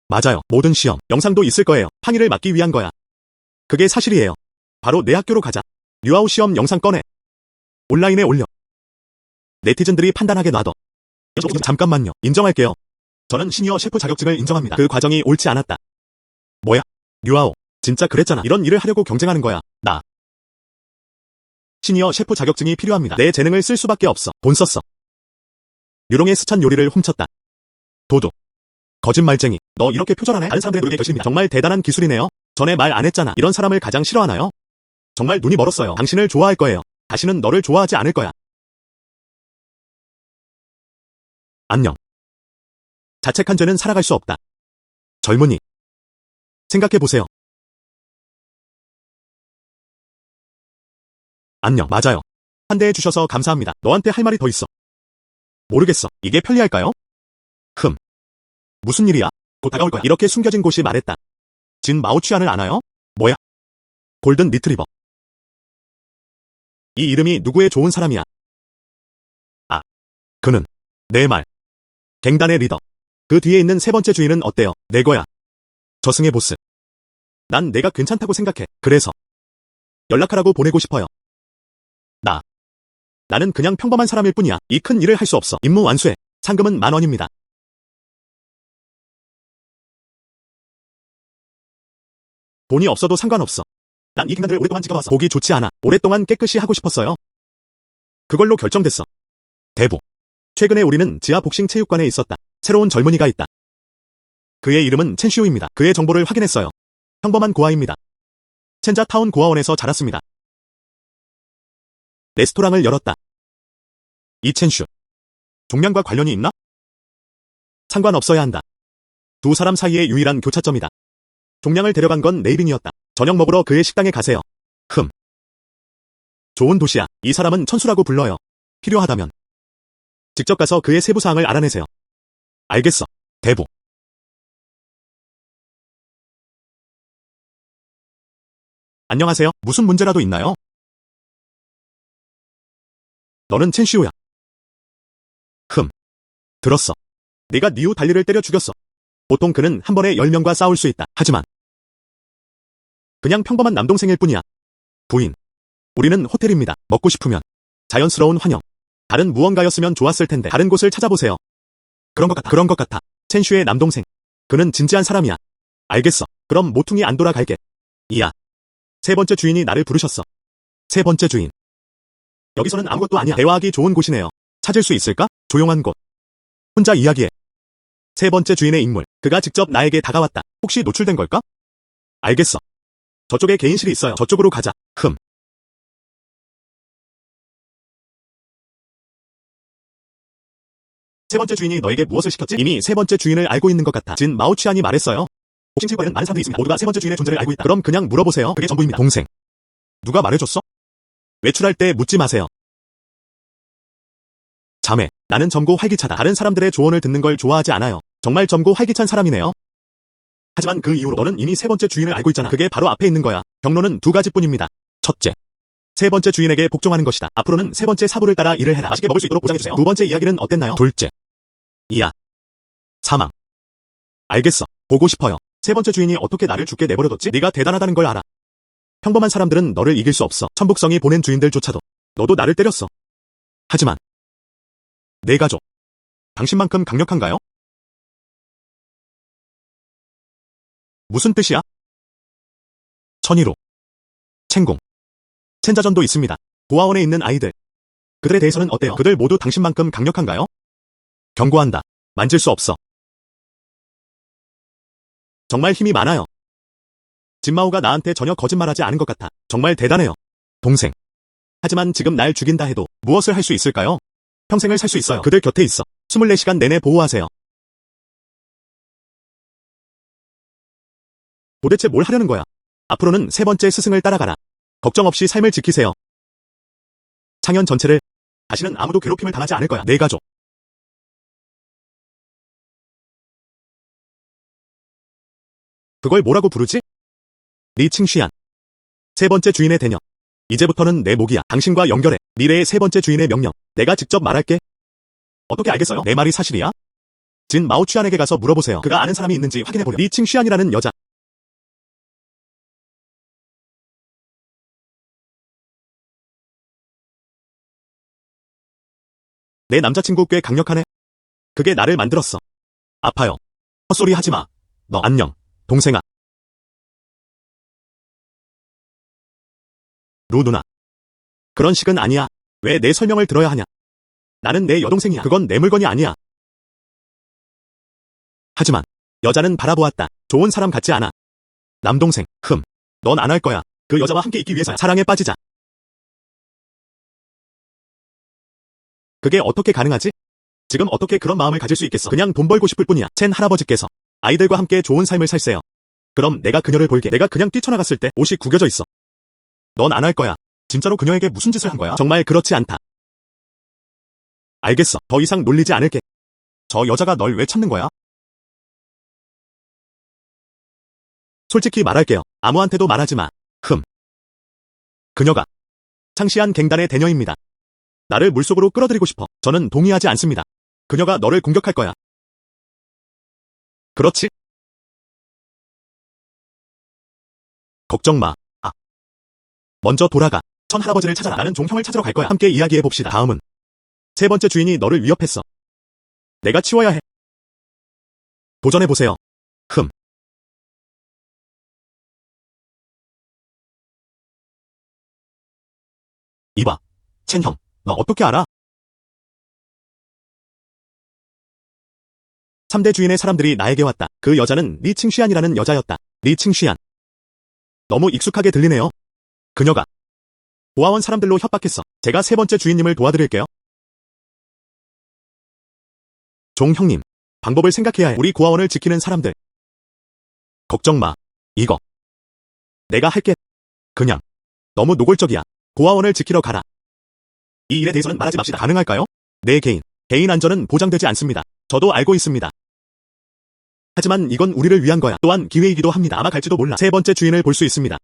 맞아요. 모든 시험, 영상도 있을 거예요. 항의를 막기 위한 거야. 그게 사실이에요. 바로 내 학교로 가자. 뉴아웃 시험 영상 꺼내. 온라인에 올려. 네티즌들이 판단하게 놔둬. 잠깐만요. 인정할게요. 저는 시니어 셰프 자격증을 인정합니다. 그 과정이 옳지 않았다. 뭐야? 뉴아웃. 진짜 그랬잖아. 이런 일을 하려고 경쟁하는 거야. 나. 시니어 셰프 자격증이 필요합니다. 내 재능을 쓸 수밖에 없어. 돈 썼어. 유롱의 스찬 요리를 훔쳤다. 도둑. 거짓말쟁이. 너 이렇게 표절하네? 다른 사람들의 노력의 결실입니다. 정말 대단한 기술이네요. 전에 말 안 했잖아. 이런 사람을 가장 싫어하나요? 정말 눈이 멀었어요. 당신을 좋아할 거예요. 다시는 너를 좋아하지 않을 거야. 안녕. 자책한 죄는 살아갈 수 없다. 젊은이. 생각해보세요. 안녕. 맞아요. 환대해 주셔서 감사합니다. 너한테 할 말이 더 있어. 모르겠어. 이게 편리할까요? 무슨 일이야? 곧 다가올 거야. 이렇게 숨겨진 곳이 말했다. 진 마오취안을 아나요? 뭐야? 골든 리트리버. 이 이름이 누구의 좋은 사람이야? 아, 그는 내 말. 갱단의 리더. 그 뒤에 있는 세 번째 주인은 어때요? 내 거야. 저승의 보스. 난 내가 괜찮다고 생각해. 그래서 연락하라고 보내고 싶어요. 나는 그냥 평범한 사람일 뿐이야. 이 큰 일을 할 수 없어. 임무 완수해. 상금은 10,000원입니다. 돈이 없어도 상관없어. 난 이 갱단들을 오랫동안 지켜봤어. 보기 좋지 않아. 오랫동안 깨끗이 하고 싶었어요. 그걸로 결정됐어. 대부. 최근에 우리는 지하 복싱 체육관에 있었다. 새로운 젊은이가 있다. 그의 이름은 첸시우입니다. 그의 정보를 확인했어요. 평범한 고아입니다. 첸자타운 고아원에서 자랐습니다. 레스토랑을 열었다. 이 첸슈. 종량과 관련이 있나? 상관없어야 한다. 두 사람 사이의 유일한 교차점이다. 종량을 데려간 건 네이빙이었다. 저녁 먹으러 그의 식당에 가세요. 좋은 도시야. 이 사람은 천수라고 불러요. 필요하다면 직접 가서 그의 세부 사항을 알아내세요. 알겠어. 대부. 안녕하세요. 무슨 문제라도 있나요? 너는 첸시우야. 들었어. 네가 니우 달리를 때려 죽였어. 보통 그는 한 번에 10명과 싸울 수 있다. 하지만 그냥 평범한 남동생일 뿐이야. 부인. 우리는 호텔입니다. 먹고 싶으면 자연스러운 환영. 다른 무언가였으면 좋았을 텐데 다른 곳을 찾아보세요. 그런 것 같아. 첸슈의 남동생. 그는 진지한 사람이야. 알겠어. 그럼 모퉁이 안 돌아갈게. 이야. 세 번째 주인이 나를 부르셨어. 세 번째 주인. 여기서는 아무것도 아니야. 대화하기 좋은 곳이네요. 찾을 수 있을까? 조용한 곳. 혼자 이야기해. 세 번째 주인의 인물. 그가 직접 나에게 다가왔다. 혹시 노출된 걸까? 알겠어. 저쪽에 개인실이 있어요. 저쪽으로 가자. 세 번째 주인이 너에게 무엇을 시켰지? 이미 세 번째 주인을 알고 있는 것 같아. 진 마오취안이 말했어요. 복싱 체육관에는 많은 사람들이 있습니다. 모두가 세 번째 주인의 존재를 알고 있다. 그럼 그냥 물어보세요. 그게 전부입니다. 동생. 누가 말해줬어? 외출할 때 묻지 마세요. 자매. 나는 젊고 활기차다. 다른 사람들의 조언을 듣는 걸 좋아하지 않아요. 정말 젊고 활기찬 사람이네요. 하지만 그 이후로 너는 이미 세 번째 주인을 알고 있잖아. 그게 바로 앞에 있는 거야. 경로는 두 가지뿐입니다. 첫째. 세 번째 주인에게 복종하는 것이다. 앞으로는 세 번째 사부를 따라 일을 해라. 맛있게 먹을 수 있도록 보장해주세요. 두 번째 이야기는 어땠나요? 둘째. 이야. 사망. 알겠어. 보고 싶어요. 세 번째 주인이 어떻게 나를 죽게 내버려뒀지? 네가 대단하다는 걸 알아. 평범한 사람들은 너를 이길 수 없어. 천북성이 보낸 주인들조차도. 너도 나를 때렸어. 하지만 내 가족. 당신만큼 강력한가요? 무슨 뜻이야? 천이루. 챙공. 첸자전도 있습니다. 고아원에 있는 아이들. 그들에 대해서는 어때요? 그들 모두 당신만큼 강력한가요? 경고한다. 만질 수 없어. 정말 힘이 많아요. 진마오가 나한테 전혀 거짓말하지 않은 것 같아. 정말 대단해요. 동생. 하지만 지금 날 죽인다 해도 무엇을 할 수 있을까요? 평생을 살 수 있어요. 그들 곁에 있어. 24시간 내내 보호하세요. 도대체 뭘 하려는 거야? 앞으로는 세 번째 스승을 따라가라. 걱정 없이 삶을 지키세요. 창현 전체를 다시는 아무도 괴롭힘을 당하지 않을 거야. 내 가족. 그걸 뭐라고 부르지? 리 칭쉬안. 세 번째 주인의 대녀. 이제부터는 내 목이야. 당신과 연결해. 미래의 세 번째 주인의 명령. 내가 직접 말할게. 어떻게 알겠어요? 내 말이 사실이야? 진 마오취안에게 가서 물어보세요. 그가 아는 사람이 있는지 확인해보려. 리 칭쉬안이라는 여자. 내 남자친구 꽤 강력하네. 그게 나를 만들었어. 아파요. 헛소리 하지 마. 너 안녕, 동생아. 루 누나. 그런 식은 아니야. 왜 내 설명을 들어야 하냐? 나는 내 여동생이야. 그건 내 물건이 아니야. 하지만 여자는 바라보았다. 좋은 사람 같지 않아. 남동생, 넌 안 할 거야. 그 여자와 함께 있기 위해서야. 사랑에 빠지자. 그게 어떻게 가능하지? 지금 어떻게 그런 마음을 가질 수 있겠어? 그냥 돈 벌고 싶을 뿐이야. 첸 할아버지께서 아이들과 함께 좋은 삶을 살세요. 그럼 내가 그녀를 볼게. 내가 그냥 뛰쳐나갔을 때 옷이 구겨져 있어. 넌 안 할 거야. 진짜로 그녀에게 무슨 짓을 한 거야? 정말 그렇지 않다. 알겠어. 더 이상 놀리지 않을게. 저 여자가 널 왜 찾는 거야? 솔직히 말할게요. 아무한테도 말하지 마. 그녀가 창시한 갱단의 대녀입니다. 나를 물속으로 끌어들이고 싶어. 저는 동의하지 않습니다. 그녀가 너를 공격할 거야. 그렇지? 걱정 마. 먼저 돌아가. 천 할아버지를 찾아라. 나는 종형을 찾으러 갈 거야. 함께 이야기해봅시다. 다음은 세 번째 주인이 너를 위협했어. 내가 치워야 해. 도전해보세요. 이봐. 첸 형, 너 어떻게 알아? 3대 주인의 사람들이 나에게 왔다. 그 여자는 리 칭쉬안이라는 여자였다. 리 칭쉬안. 너무 익숙하게 들리네요. 그녀가 고아원 사람들로 협박했어. 제가 세 번째 주인님을 도와드릴게요. 종 형님, 방법을 생각해야 해. 우리 고아원을 지키는 사람들. 걱정 마. 이거 내가 할게. 그냥 너무 노골적이야. 고아원을 지키러 가라. 이 일에 대해서는 말하지 맙시다. 가능할까요? 내 개인 안전은 보장되지 않습니다. 저도 알고 있습니다. 하지만 이건 우리를 위한 거야. 또한 기회이기도 합니다. 아마 갈지도 몰라. 세 번째 주인을 볼 수 있습니다.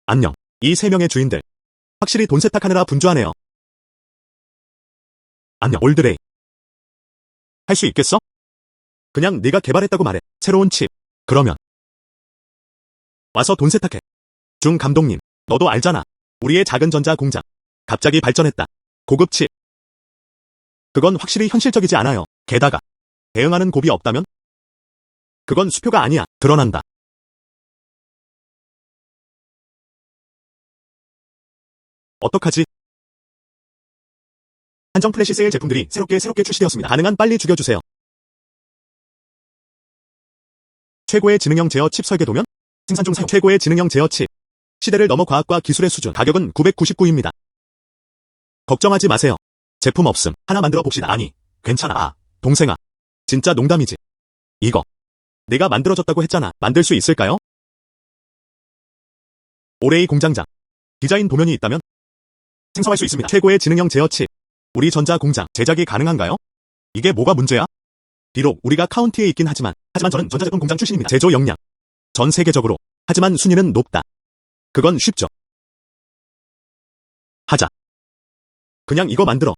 안녕. 이 세 명의 주인들. 확실히 돈 세탁하느라 분주하네요. 안녕, 올드레이. 할 수 있겠어? 그냥 네가 개발했다고 말해. 새로운 칩. 그러면 와서 돈 세탁해. 중 감독님, 너도 알잖아. 우리의 작은 전자 공장. 갑자기 발전했다. 고급 칩. 그건 확실히 현실적이지 않아요. 게다가 대응하는 고비 없다면? 그건 수표가 아니야. 드러난다. 어떡하지? 한정 플래시 세일 제품들이 새롭게 출시되었습니다. 가능한 빨리 죽여주세요. 최고의 지능형 제어 칩 설계 도면? 생산 중 사용. 최고의 지능형 제어 칩. 시대를 넘어 과학과 기술의 수준. 가격은 999입니다. 걱정하지 마세요. 제품 없음. 하나 만들어 봅시다. 아니, 괜찮아. 아, 동생아. 진짜 농담이지. 이거. 내가 만들어줬다고 했잖아. 만들 수 있을까요? 올해의 공장장. 디자인 도면이 있다면? 생성할 수 있습니다. 최고의 지능형 제어 칩. 우리 전자 공장. 제작이 가능한가요? 이게 뭐가 문제야? 비록 우리가 카운티에 있긴 하지만 저는 전자제품 공장 출신입니다. 제조 역량. 전 세계적으로. 하지만 순위는 높다. 그건 쉽죠. 하자. 그냥 이거 만들어.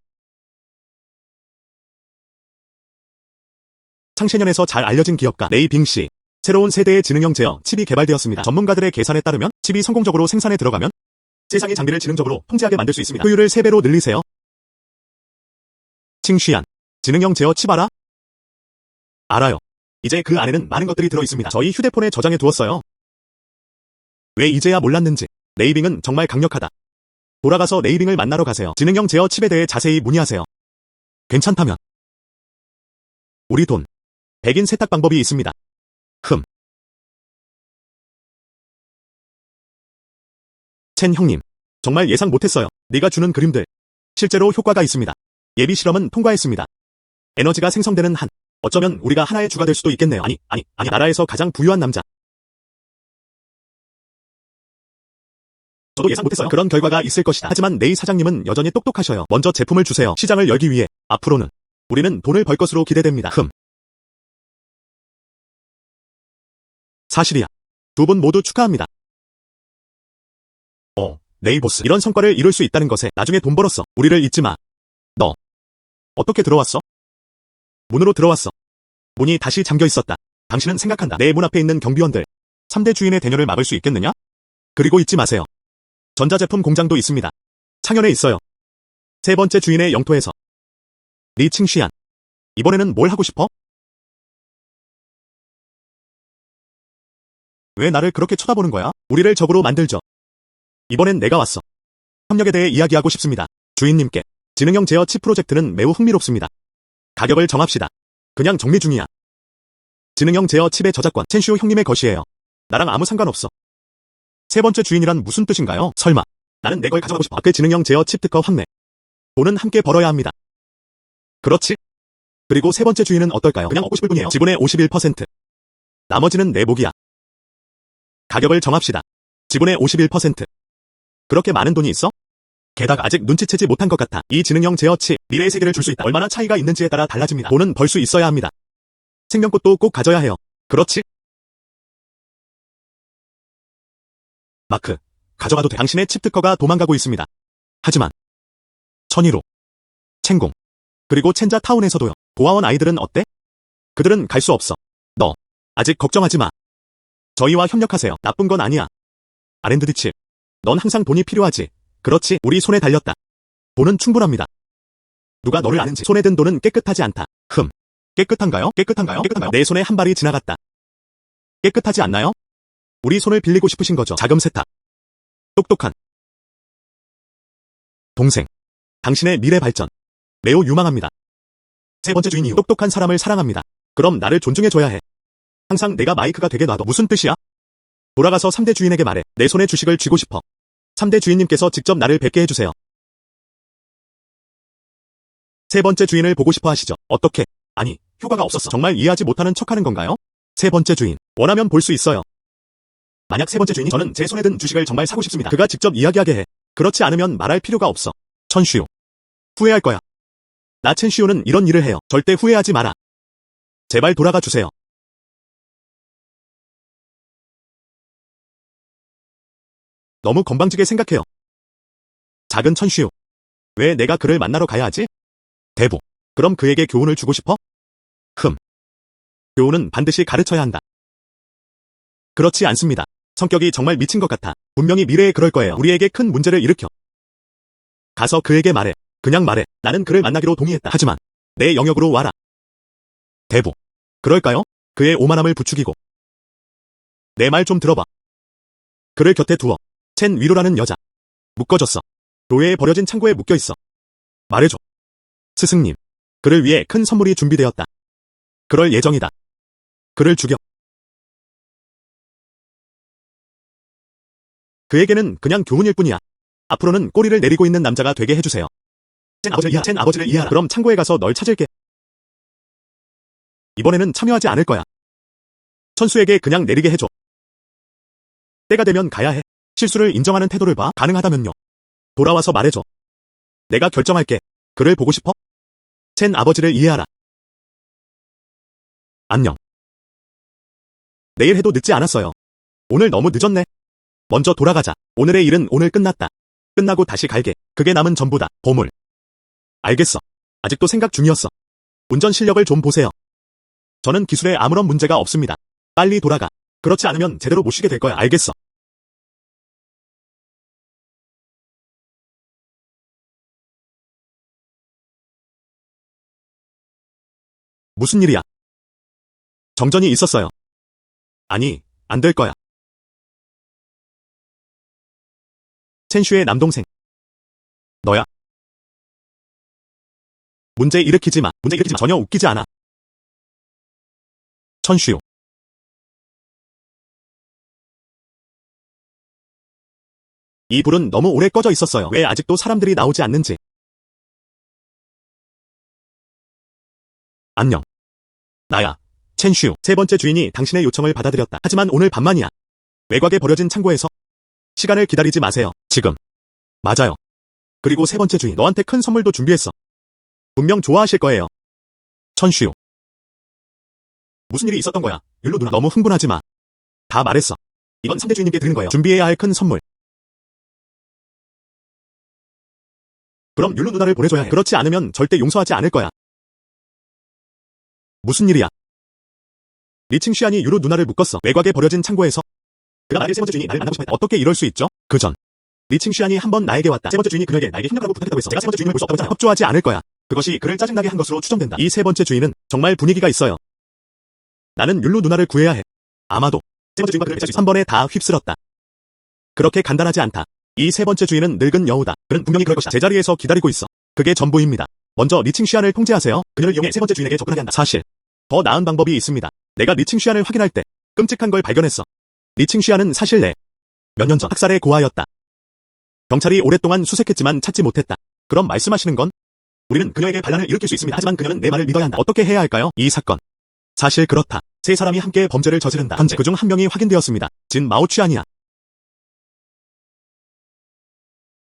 창세년에서 잘 알려진 기업가 레이빙씨. 새로운 세대의 지능형 제어 칩이 개발되었습니다. 전문가들의 계산에 따르면 칩이 성공적으로 생산에 들어가면 세상의 장비를 지능적으로 통제하게 만들 수 있습니다. 효율을 3배로 늘리세요. 칭쉬안. 지능형 제어 칩 알아? 알아요. 이제 그 안에는 많은 것들이 들어있습니다. 저희 휴대폰에 저장해 두었어요. 왜 이제야 몰랐는지. 레이빙은 정말 강력하다. 돌아가서 레이빙을 만나러 가세요. 지능형 제어 칩에 대해 자세히 문의하세요. 괜찮다면 우리 돈. 백인 세탁 방법이 있습니다. 첸 형님. 정말 예상 못했어요. 네가 주는 그림들. 실제로 효과가 있습니다. 예비 실험은 통과했습니다. 에너지가 생성되는 한. 어쩌면 우리가 하나의 주가 될 수도 있겠네요. 아니, 나라에서 가장 부유한 남자. 저도 예상 못했어요. 그런 결과가 있을 것이다. 하지만 네이 사장님은 여전히 똑똑하셔요. 먼저 제품을 주세요. 시장을 열기 위해. 앞으로는 우리는 돈을 벌 것으로 기대됩니다. 사실이야. 두 분 모두 축하합니다. 네이 보스. 이런 성과를 이룰 수 있다는 것에 나중에 돈 벌었어. 우리를 잊지 마. 너. 어떻게 들어왔어? 문으로 들어왔어. 문이 다시 잠겨 있었다. 당신은 생각한다. 내 문 앞에 있는 경비원들. 3대 주인의 대녀를 막을 수 있겠느냐? 그리고 잊지 마세요. 전자제품 공장도 있습니다. 창현에 있어요. 3번째 주인의 영토에서. 리 칭쉬안. 이번에는 뭘 하고 싶어? 왜 나를 그렇게 쳐다보는 거야? 우리를 적으로 만들죠. 이번엔 내가 왔어. 협력에 대해 이야기하고 싶습니다. 주인님께. 지능형 제어 칩 프로젝트는 매우 흥미롭습니다. 가격을 정합시다. 그냥 정리 중이야. 지능형 제어 칩의 저작권 첸슈 형님의 것이에요. 나랑 아무 상관없어. 3번째 주인이란 무슨 뜻인가요? 설마. 나는 내 걸 가져가고 싶어. 그 지능형 제어 칩 특허 확내. 돈은 함께 벌어야 합니다. 그렇지? 그리고 3번째 주인은 어떨까요? 그냥 얻고 싶을 뿐이에요. 지분의 51%. 나머지는 내 목이야. 가격을 정합시다. 지분의 51%. 그렇게 많은 돈이 있어? 게다가 아직 눈치채지 못한 것 같아. 이 지능형 제어 칩, 미래의 세계를 줄 수 있다. 얼마나 차이가 있는지에 따라 달라집니다. 돈은 벌 수 있어야 합니다. 생명꽃도 꼭 가져야 해요. 그렇지? 마크, 가져가도 돼. 당신의 칩 특허가 도망가고 있습니다. 하지만 천이로, 첸공, 그리고 첸자타운에서도요. 고아원 아이들은 어때? 그들은 갈 수 없어. 너, 아직 걱정하지 마. 저희와 협력하세요. 나쁜 건 아니야. R&D 칩. 넌 항상 돈이 필요하지. 그렇지, 우리 손에 달렸다. 돈은 충분합니다. 누가 너를 아는지. 손에 든 돈은 깨끗하지 않다. 깨끗한가요? 내 손에 한 발이 지나갔다. 깨끗하지 않나요? 우리 손을 빌리고 싶으신 거죠. 자금 세탁. 똑똑한 동생. 당신의 미래 발전. 매우 유망합니다. 3번째 주인 이후 똑똑한 사람을 사랑합니다. 그럼 나를 존중해줘야 해. 항상 내가 마이크가 되게 놔둬. 무슨 뜻이야? 돌아가서 3대 주인에게 말해. 내 손에 주식을 쥐고 싶어. 3대 주인님께서 직접 나를 뵙게 해주세요. 3번째 주인을 보고 싶어 하시죠. 어떻게? 아니, 효과가 없었어. 정말 이해하지 못하는 척하는 건가요? 3번째 주인. 원하면 볼 수 있어요. 만약 3번째 주인이 저는 제 손에 든 주식을 정말 사고 싶습니다. 그가 직접 이야기하게 해. 그렇지 않으면 말할 필요가 없어. 천슈. 후회할 거야. 나 첸슈는 이런 일을 해요. 절대 후회하지 마라. 제발 돌아가 주세요. 너무 건방지게 생각해요. 작은 천슈. 왜 내가 그를 만나러 가야 하지? 대부. 그럼 그에게 교훈을 주고 싶어? 교훈은 반드시 가르쳐야 한다. 그렇지 않습니다. 성격이 정말 미친 것 같아. 분명히 미래에 그럴 거예요. 우리에게 큰 문제를 일으켜. 가서 그에게 말해. 그냥 말해. 나는 그를 만나기로 동의했다. 하지만 내 영역으로 와라. 대부. 그럴까요? 그의 오만함을 부추기고. 내 말 좀 들어봐. 그를 곁에 두어. 첸 위로라는 여자. 묶어졌어. 로에에 버려진 창고에 묶여있어. 말해줘. 스승님. 그를 위해 큰 선물이 준비되었다. 그럴 예정이다. 그를 죽여. 그에게는 그냥 교훈일 뿐이야. 앞으로는 꼬리를 내리고 있는 남자가 되게 해주세요. 첸 아버지를 이해하라. 그럼 창고에 가서 널 찾을게. 이번에는 참여하지 않을 거야. 천수에게 그냥 내리게 해줘. 때가 되면 가야 해. 실수를 인정하는 태도를 봐. 가능하다면요. 돌아와서 말해줘. 내가 결정할게. 그를 보고 싶어? 첸 아버지를 이해하라. 안녕. 내일 해도 늦지 않았어요. 오늘 너무 늦었네. 먼저 돌아가자. 오늘의 일은 오늘 끝났다. 끝나고 다시 갈게. 그게 남은 전부다. 보물. 알겠어. 아직도 생각 중이었어. 운전 실력을 좀 보세요. 저는 기술에 아무런 문제가 없습니다. 빨리 돌아가. 그렇지 않으면 제대로 못 쉬게 될 거야. 알겠어. 무슨 일이야? 정전이 있었어요. 아니, 안 될 거야. 첸슈의 남동생. 너야. 문제 일으키지 마. 전혀 웃기지 않아. 천슈. 이 불은 너무 오래 꺼져 있었어요. 왜 아직도 사람들이 나오지 않는지. 안녕. 나야. 첸슈. 세 번째 주인이 당신의 요청을 받아들였다. 하지만 오늘 밤만이야. 외곽에 버려진 창고에서. 시간을 기다리지 마세요. 지금. 맞아요. 그리고 세 번째 주인, 너한테 큰 선물도 준비했어. 분명 좋아하실 거예요. 천슈. 무슨 일이 있었던 거야? 율로 누나. 너무 흥분하지 마. 다 말했어. 이건 3대 주인님께 드리는 거예요. 준비해야 할 큰 선물. 그럼 율로 누나를 보내줘야 해. 그렇지 않으면 절대 용서하지 않을 거야. 무슨 일이야? 리칭시안이 유로 누나를 묶었어. 외곽에 버려진 창고에서. 그가 나에게 세 번째 주인이 나를 만나고 싶어 했다. 어떻게 이럴 수 있죠? 그 전. 리칭시안이 한 번 나에게 왔다. 세 번째 주인이 그녀에게 나에게 힘내라고 부탁했다고 했어. 제가 세 번째 주인을 볼 수 없다고 했잖아요. 협조하지 않을 거야. 그것이 그를 짜증나게 한 것으로 추정된다. 이 세 번째 주인은 정말 분위기가 있어요. 나는 율로 누나를 구해야 해. 아마도 세 번째 주인과 그를 배치할 수 있어. 한 번에 다 휩쓸었다. 그렇게 간단하지 않다. 이 세 번째 주인은 늙은 여우다. 그는 분명히 그럴 것이다. 제자리에서 기다리고 있어. 그게 전부입니다. 먼저 리칭시안을 통제하세요. 그녀를 이용해 세 번째 주인에게 접근하게 한다. 사실 더 나은 방법이 있습니다. 내가 리칭시안을 확인할 때 끔찍한 걸 발견했어. 리칭시안은 사실 몇 년 전 학살에 고하였다. 경찰이 오랫동안 수색했지만 찾지 못했다. 그럼 말씀하시는 건? 우리는 그녀에게 반란을 일으킬 수 있습니다. 하지만 그녀는 내 말을 믿어야 한다. 어떻게 해야 할까요? 이 사건. 사실 그렇다. 세 사람이 함께 범죄를 저지른다. 현재 그중 한 명이 확인되었습니다. 진 마오취안이야.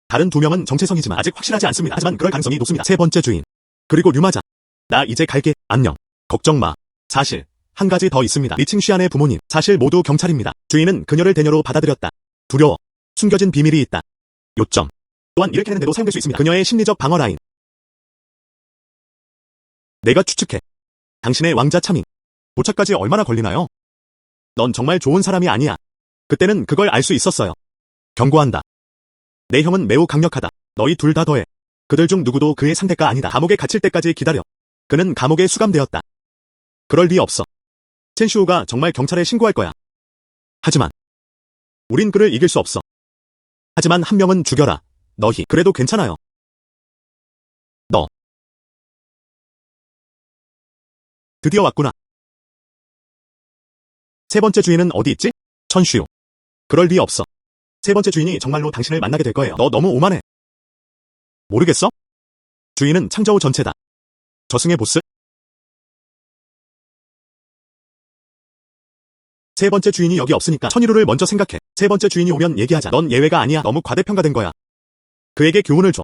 다른 두 명은 정체성이지만 아직 확실하지 않습니다. 하지만 그럴 가능성이 높습니다. 세 번째 주인. 그리고 류마자. 나 이제 갈게. 안녕. 걱정 마. 사실 한 가지 더 있습니다. 리칭시안의 부모님. 사실 모두 경찰입니다. 주인은 그녀를 대녀로 받아들였다. 두려워. 숨겨진 비밀이 있다. 요점. 또한 이렇게 하는데도 사용될 수 있습니다. 그녀의 심리적 방어 라인. 내가 추측해. 당신의 왕자 차밍. 도착까지 얼마나 걸리나요? 넌 정말 좋은 사람이 아니야. 그때는 그걸 알 수 있었어요. 경고한다. 내 형은 매우 강력하다. 너희 둘 다 더해. 그들 중 누구도 그의 상대가 아니다. 감옥에 갇힐 때까지 기다려. 그는 감옥에 수감되었다. 그럴 리 없어. 첸슈우가 정말 경찰에 신고할 거야. 하지만 우린 그를 이길 수 없어. 하지만 한 명은 죽여라. 너희. 그래도 괜찮아요. 너. 드디어 왔구나. 세 번째 주인은 어디 있지? 천슈. 그럴 리 없어. 세 번째 주인이 정말로 당신을 만나게 될 거예요. 너 너무 오만해. 모르겠어? 주인은 창저우 전체다. 저승의 보스? 세 번째 주인이 여기 없으니까 천이루를 먼저 생각해. 세 번째 주인이 오면 얘기하자. 넌 예외가 아니야. 너무 과대평가된 거야. 그에게 교훈을 줘.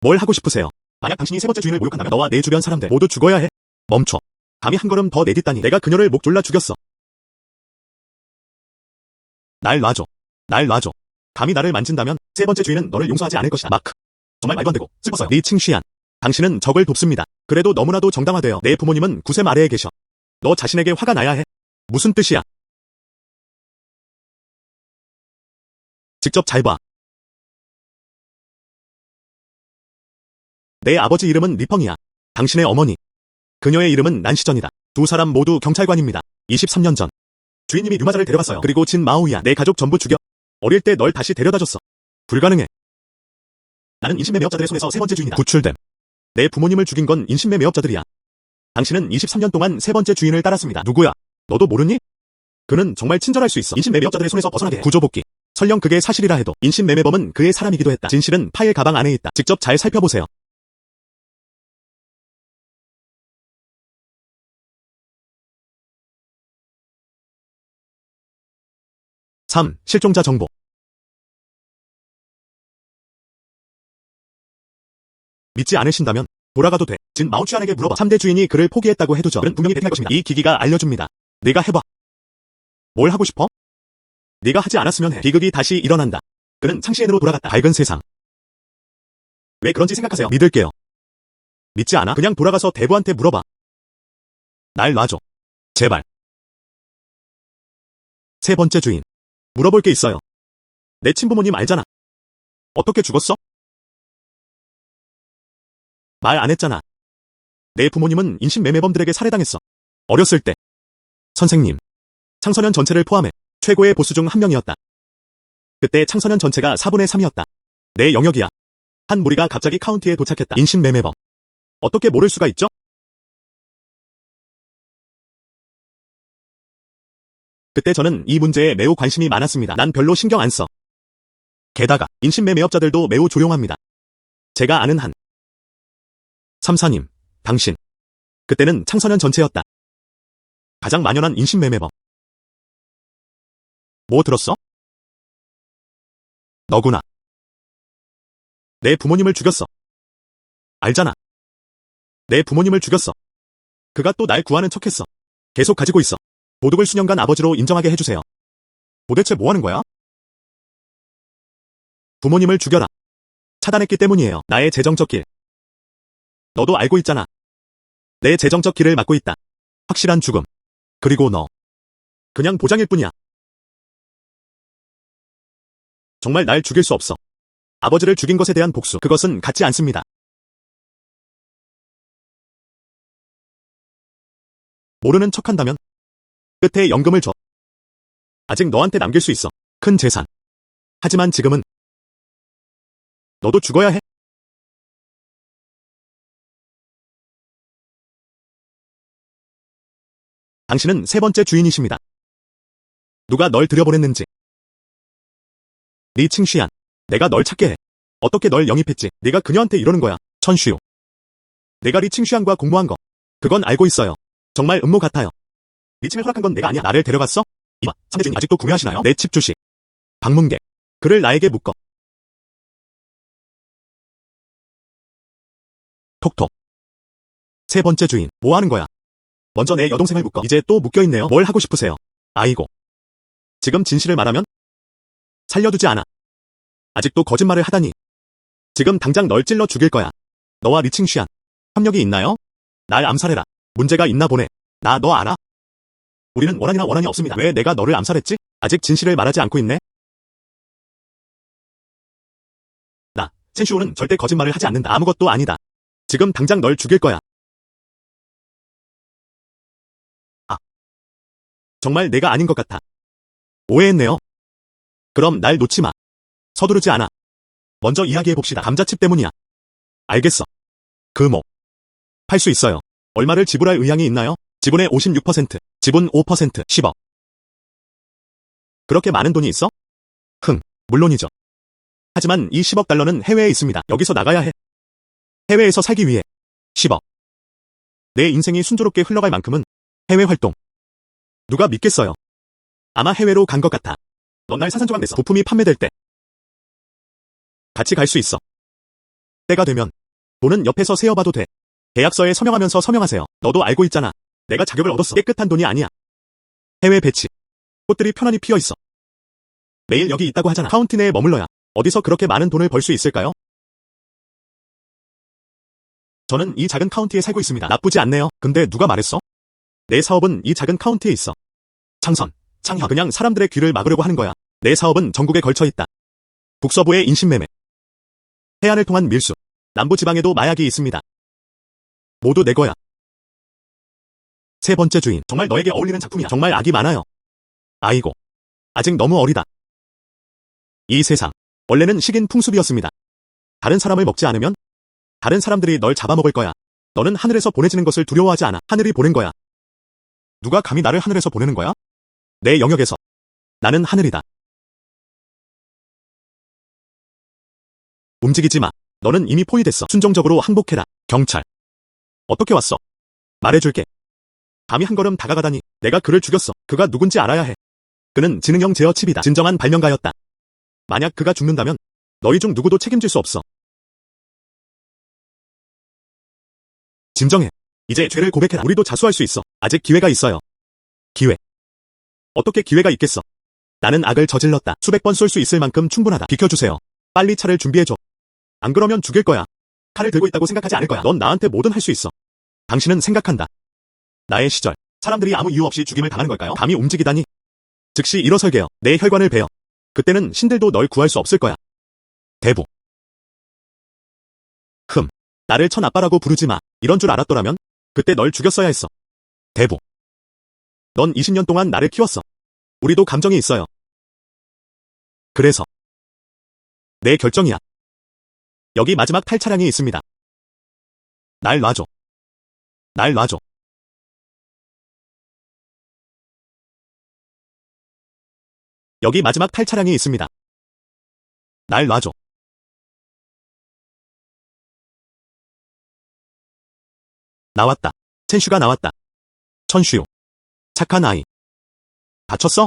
뭘 하고 싶으세요? 만약 당신이 세 번째 주인을 모욕한다면 너와 내 주변 사람들 모두 죽어야 해. 멈춰. 감히 한 걸음 더 내딛다니. 내가 그녀를 목 졸라 죽였어. 날 놔줘. 날 놔줘. 감히 나를 만진다면 세 번째 주인은 너를 용서하지 않을 것이다. 마크. 정말 말도 안 되고 슬펐어요. 리 칭시안. 당신은 적을 돕습니다. 그래도 너무나도 정당화되어 내 부모님은 구셈 아래에 계셔. 너 자신에게 화가 나야 해. 무슨 뜻이야? 직접 잘 봐. 내 아버지 이름은 리펑이야. 당신의 어머니. 그녀의 이름은 난시전이다. 두 사람 모두 경찰관입니다. 23년 전. 주인님이 류마자를 데려갔어요. 그리고 진 마오이야. 내 가족 전부 죽여. 어릴 때 널 다시 데려다줬어. 불가능해. 나는 인신매 매업자들의 손에서 세 번째 주인이다. 구출됨. 내 부모님을 죽인 건 인신매 매업자들이야. 당신은 23년 동안 세 번째 주인을 따랐습니다. 누구야? 너도 모르니? 그는 정말 친절할 수 있어. 인신매 매업자들의 손에서 벗어나게 해. 구조복귀. 설령 그게 사실이라 해도 인신매매범은 그의 사람이기도 했다. 진실은 파일 가방 안에 있다. 직접 잘 살펴보세요. 3. 실종자 정보. 믿지 않으신다면 돌아가도 돼. 진 마오취안에게 물어봐. 3대 주인이 그를 포기했다고 해두죠. 그는 분명히 대팅할 것입니다. 이 기기가 알려줍니다. 네가 해봐. 뭘 하고 싶어? 네가 하지 않았으면 해. 비극이 다시 일어난다. 그는 창시엔으로 돌아갔다. 밝은 세상. 왜 그런지 생각하세요. 믿을게요. 믿지 않아? 그냥 돌아가서 대부한테 물어봐. 날 놔줘. 제발. 세 번째 주인. 물어볼 게 있어요. 내 친부모님 알잖아. 어떻게 죽었어? 말 안 했잖아. 내 부모님은 인신매매범들에게 살해당했어. 어렸을 때. 선생님. 청소년 전체를 포함해 최고의 보수 중 한 명이었다. 그때 청소년 전체가 4분의 3이었다. 내 영역이야. 한 무리가 갑자기 카운티에 도착했다. 인신매매범. 어떻게 모를 수가 있죠? 그때 저는 이 문제에 매우 관심이 많았습니다. 난 별로 신경 안 써. 게다가 인신매매업자들도 매우 조용합니다. 제가 아는 한 3사님, 당신. 그때는 청소년 전체였다. 가장 만연한 인신매매범. 뭐 들었어? 너구나. 내 부모님을 죽였어. 알잖아. 내 부모님을 죽였어. 그가 또 날 구하는 척했어. 계속 가지고 있어. 도둑을 수년간 아버지로 인정하게 해주세요. 도대체 뭐 하는 거야? 부모님을 죽여라. 차단했기 때문이에요. 나의 재정적 길. 너도 알고 있잖아. 내 재정적 길을 막고 있다. 확실한 죽음. 그리고 너. 그냥 보장일 뿐이야. 정말 날 죽일 수 없어. 아버지를 죽인 것에 대한 복수. 그것은 같지 않습니다. 모르는 척한다면 끝에 연금을 줘. 아직 너한테 남길 수 있어. 큰 재산. 하지만 지금은 너도 죽어야 해. 당신은 세 번째 주인이십니다. 누가 널 들여보냈는지. 리 칭시안. 내가 널 찾게 해. 어떻게 널 영입했지? 네가 그녀한테 이러는 거야. 천슈. 내가 리 칭시안과 공모한 거. 그건 알고 있어요. 정말 음모 같아요. 리칭을 허락한 건 내가 아니야. 나를 데려갔어? 이봐, 3대 주인 아직도 구매하시나요? 내 집 주식. 방문객. 그를 나에게 묶어. 톡톡. 세 번째 주인, 뭐 하는 거야? 먼저 내 여동생을 묶어. 이제 또 묶여있네요. 뭘 하고 싶으세요? 아이고. 지금 진실을 말하면? 살려두지 않아. 아직도 거짓말을 하다니. 지금 당장 널 찔러 죽일 거야. 너와 리칭시안. 협력이 있나요? 날 암살해라. 문제가 있나 보네. 나 너 알아? 우리는 원한이나 원한이 없습니다. 왜 내가 너를 암살했지? 아직 진실을 말하지 않고 있네? 나, 센슈오는 절대 거짓말을 하지 않는다. 아무것도 아니다. 지금 당장 널 죽일 거야. 아. 정말 내가 아닌 것 같아. 오해했네요. 그럼 날 놓지 마. 서두르지 않아. 먼저 이야기해봅시다. 감자칩 때문이야. 알겠어. 그 뭐. 팔 수 있어요. 얼마를 지불할 의향이 있나요? 지분의 56%, 지분 5%, 10억. 그렇게 많은 돈이 있어? 물론이죠. 하지만 이 10억 달러는 해외에 있습니다. 여기서 나가야 해. 해외에서 살기 위해 10억. 내 인생이 순조롭게 흘러갈 만큼은 해외 활동. 누가 믿겠어요? 아마 해외로 간 것 같아. 넌 날 사산조각내서 부품이 판매될 때 같이 갈 수 있어. 때가 되면 돈은 옆에서 세어봐도 돼. 계약서에 서명하면서 서명하세요. 너도 알고 있잖아. 내가 자격을 얻었어. 깨끗한 돈이 아니야. 해외 배치. 꽃들이 편안히 피어 있어. 매일 여기 있다고 하잖아. 카운티 내에 머물러야 어디서 그렇게 많은 돈을 벌 수 있을까요? 저는 이 작은 카운티에 살고 있습니다. 나쁘지 않네요. 근데 누가 말했어? 내 사업은 이 작은 카운티에 있어. 창선, 창현, 그냥 사람들의 귀를 막으려고 하는 거야. 내 사업은 전국에 걸쳐 있다. 북서부의 인신매매, 해안을 통한 밀수, 남부지방에도 마약이 있습니다. 모두 내 거야. 세 번째 주인, 정말 너에게 어울리는 작품이야. 정말 악이 많아요. 아이고, 아직 너무 어리다. 이 세상, 원래는 식인 풍습이었습니다. 다른 사람을 먹지 않으면 다른 사람들이 널 잡아먹을 거야. 너는 하늘에서 보내지는 것을 두려워하지 않아. 하늘이 보낸 거야. 누가 감히 나를 하늘에서 보내는 거야? 내 영역에서. 나는 하늘이다. 움직이지 마. 너는 이미 포위됐어. 순종적으로 항복해라. 경찰. 어떻게 왔어? 말해줄게. 감히 한 걸음 다가가다니. 내가 그를 죽였어. 그가 누군지 알아야 해. 그는 지능형 제어 칩이다. 진정한 발명가였다. 만약 그가 죽는다면 너희 중 누구도 책임질 수 없어. 진정해. 이제 죄를 고백해라. 우리도 자수할 수 있어. 아직 기회가 있어요. 기회. 어떻게 기회가 있겠어? 나는 악을 저질렀다. 수백 번 쏠 수 있을 만큼 충분하다. 비켜주세요. 빨리 차를 준비해줘. 안 그러면 죽일 거야. 칼을 들고 있다고 생각하지 않을 거야. 넌 나한테 뭐든 할 수 있어. 당신은 생각한다. 나의 시절, 사람들이 아무 이유 없이 죽임을 당하는 걸까요? 감히 움직이다니. 즉시 일어설게요. 내 혈관을 베어. 그때는 신들도 널 구할 수 없을 거야. 대부. 나를 천아빠라고 부르지 마. 이런 줄 알았더라면 그때 널 죽였어야 했어. 대부. 넌 20년 동안 나를 키웠어. 우리도 감정이 있어요. 그래서 내 결정이야. 여기 마지막 탈차량이 있습니다. 날 놔줘. 날 놔줘. 여기 마지막 탈차량이 있습니다. 날 놔줘. 나왔다. 첸슈가 나왔다. 천슈. 착한 아이. 다쳤어?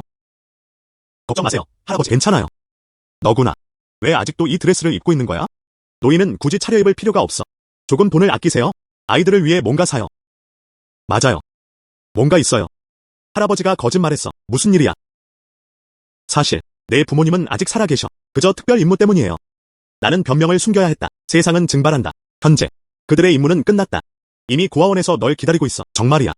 걱정 마세요. 할아버지 괜찮아요. 너구나. 왜 아직도 이 드레스를 입고 있는 거야? 노인은 굳이 차려입을 필요가 없어. 조금 돈을 아끼세요. 아이들을 위해 뭔가 사요. 맞아요. 뭔가 있어요. 할아버지가 거짓말했어. 무슨 일이야? 사실 내 부모님은 아직 살아계셔. 그저 특별 임무 때문이에요. 나는 변명을 숨겨야 했다. 세상은 증발한다. 현재 그들의 임무는 끝났다. 이미 고아원에서 널 기다리고 있어. 정말이야.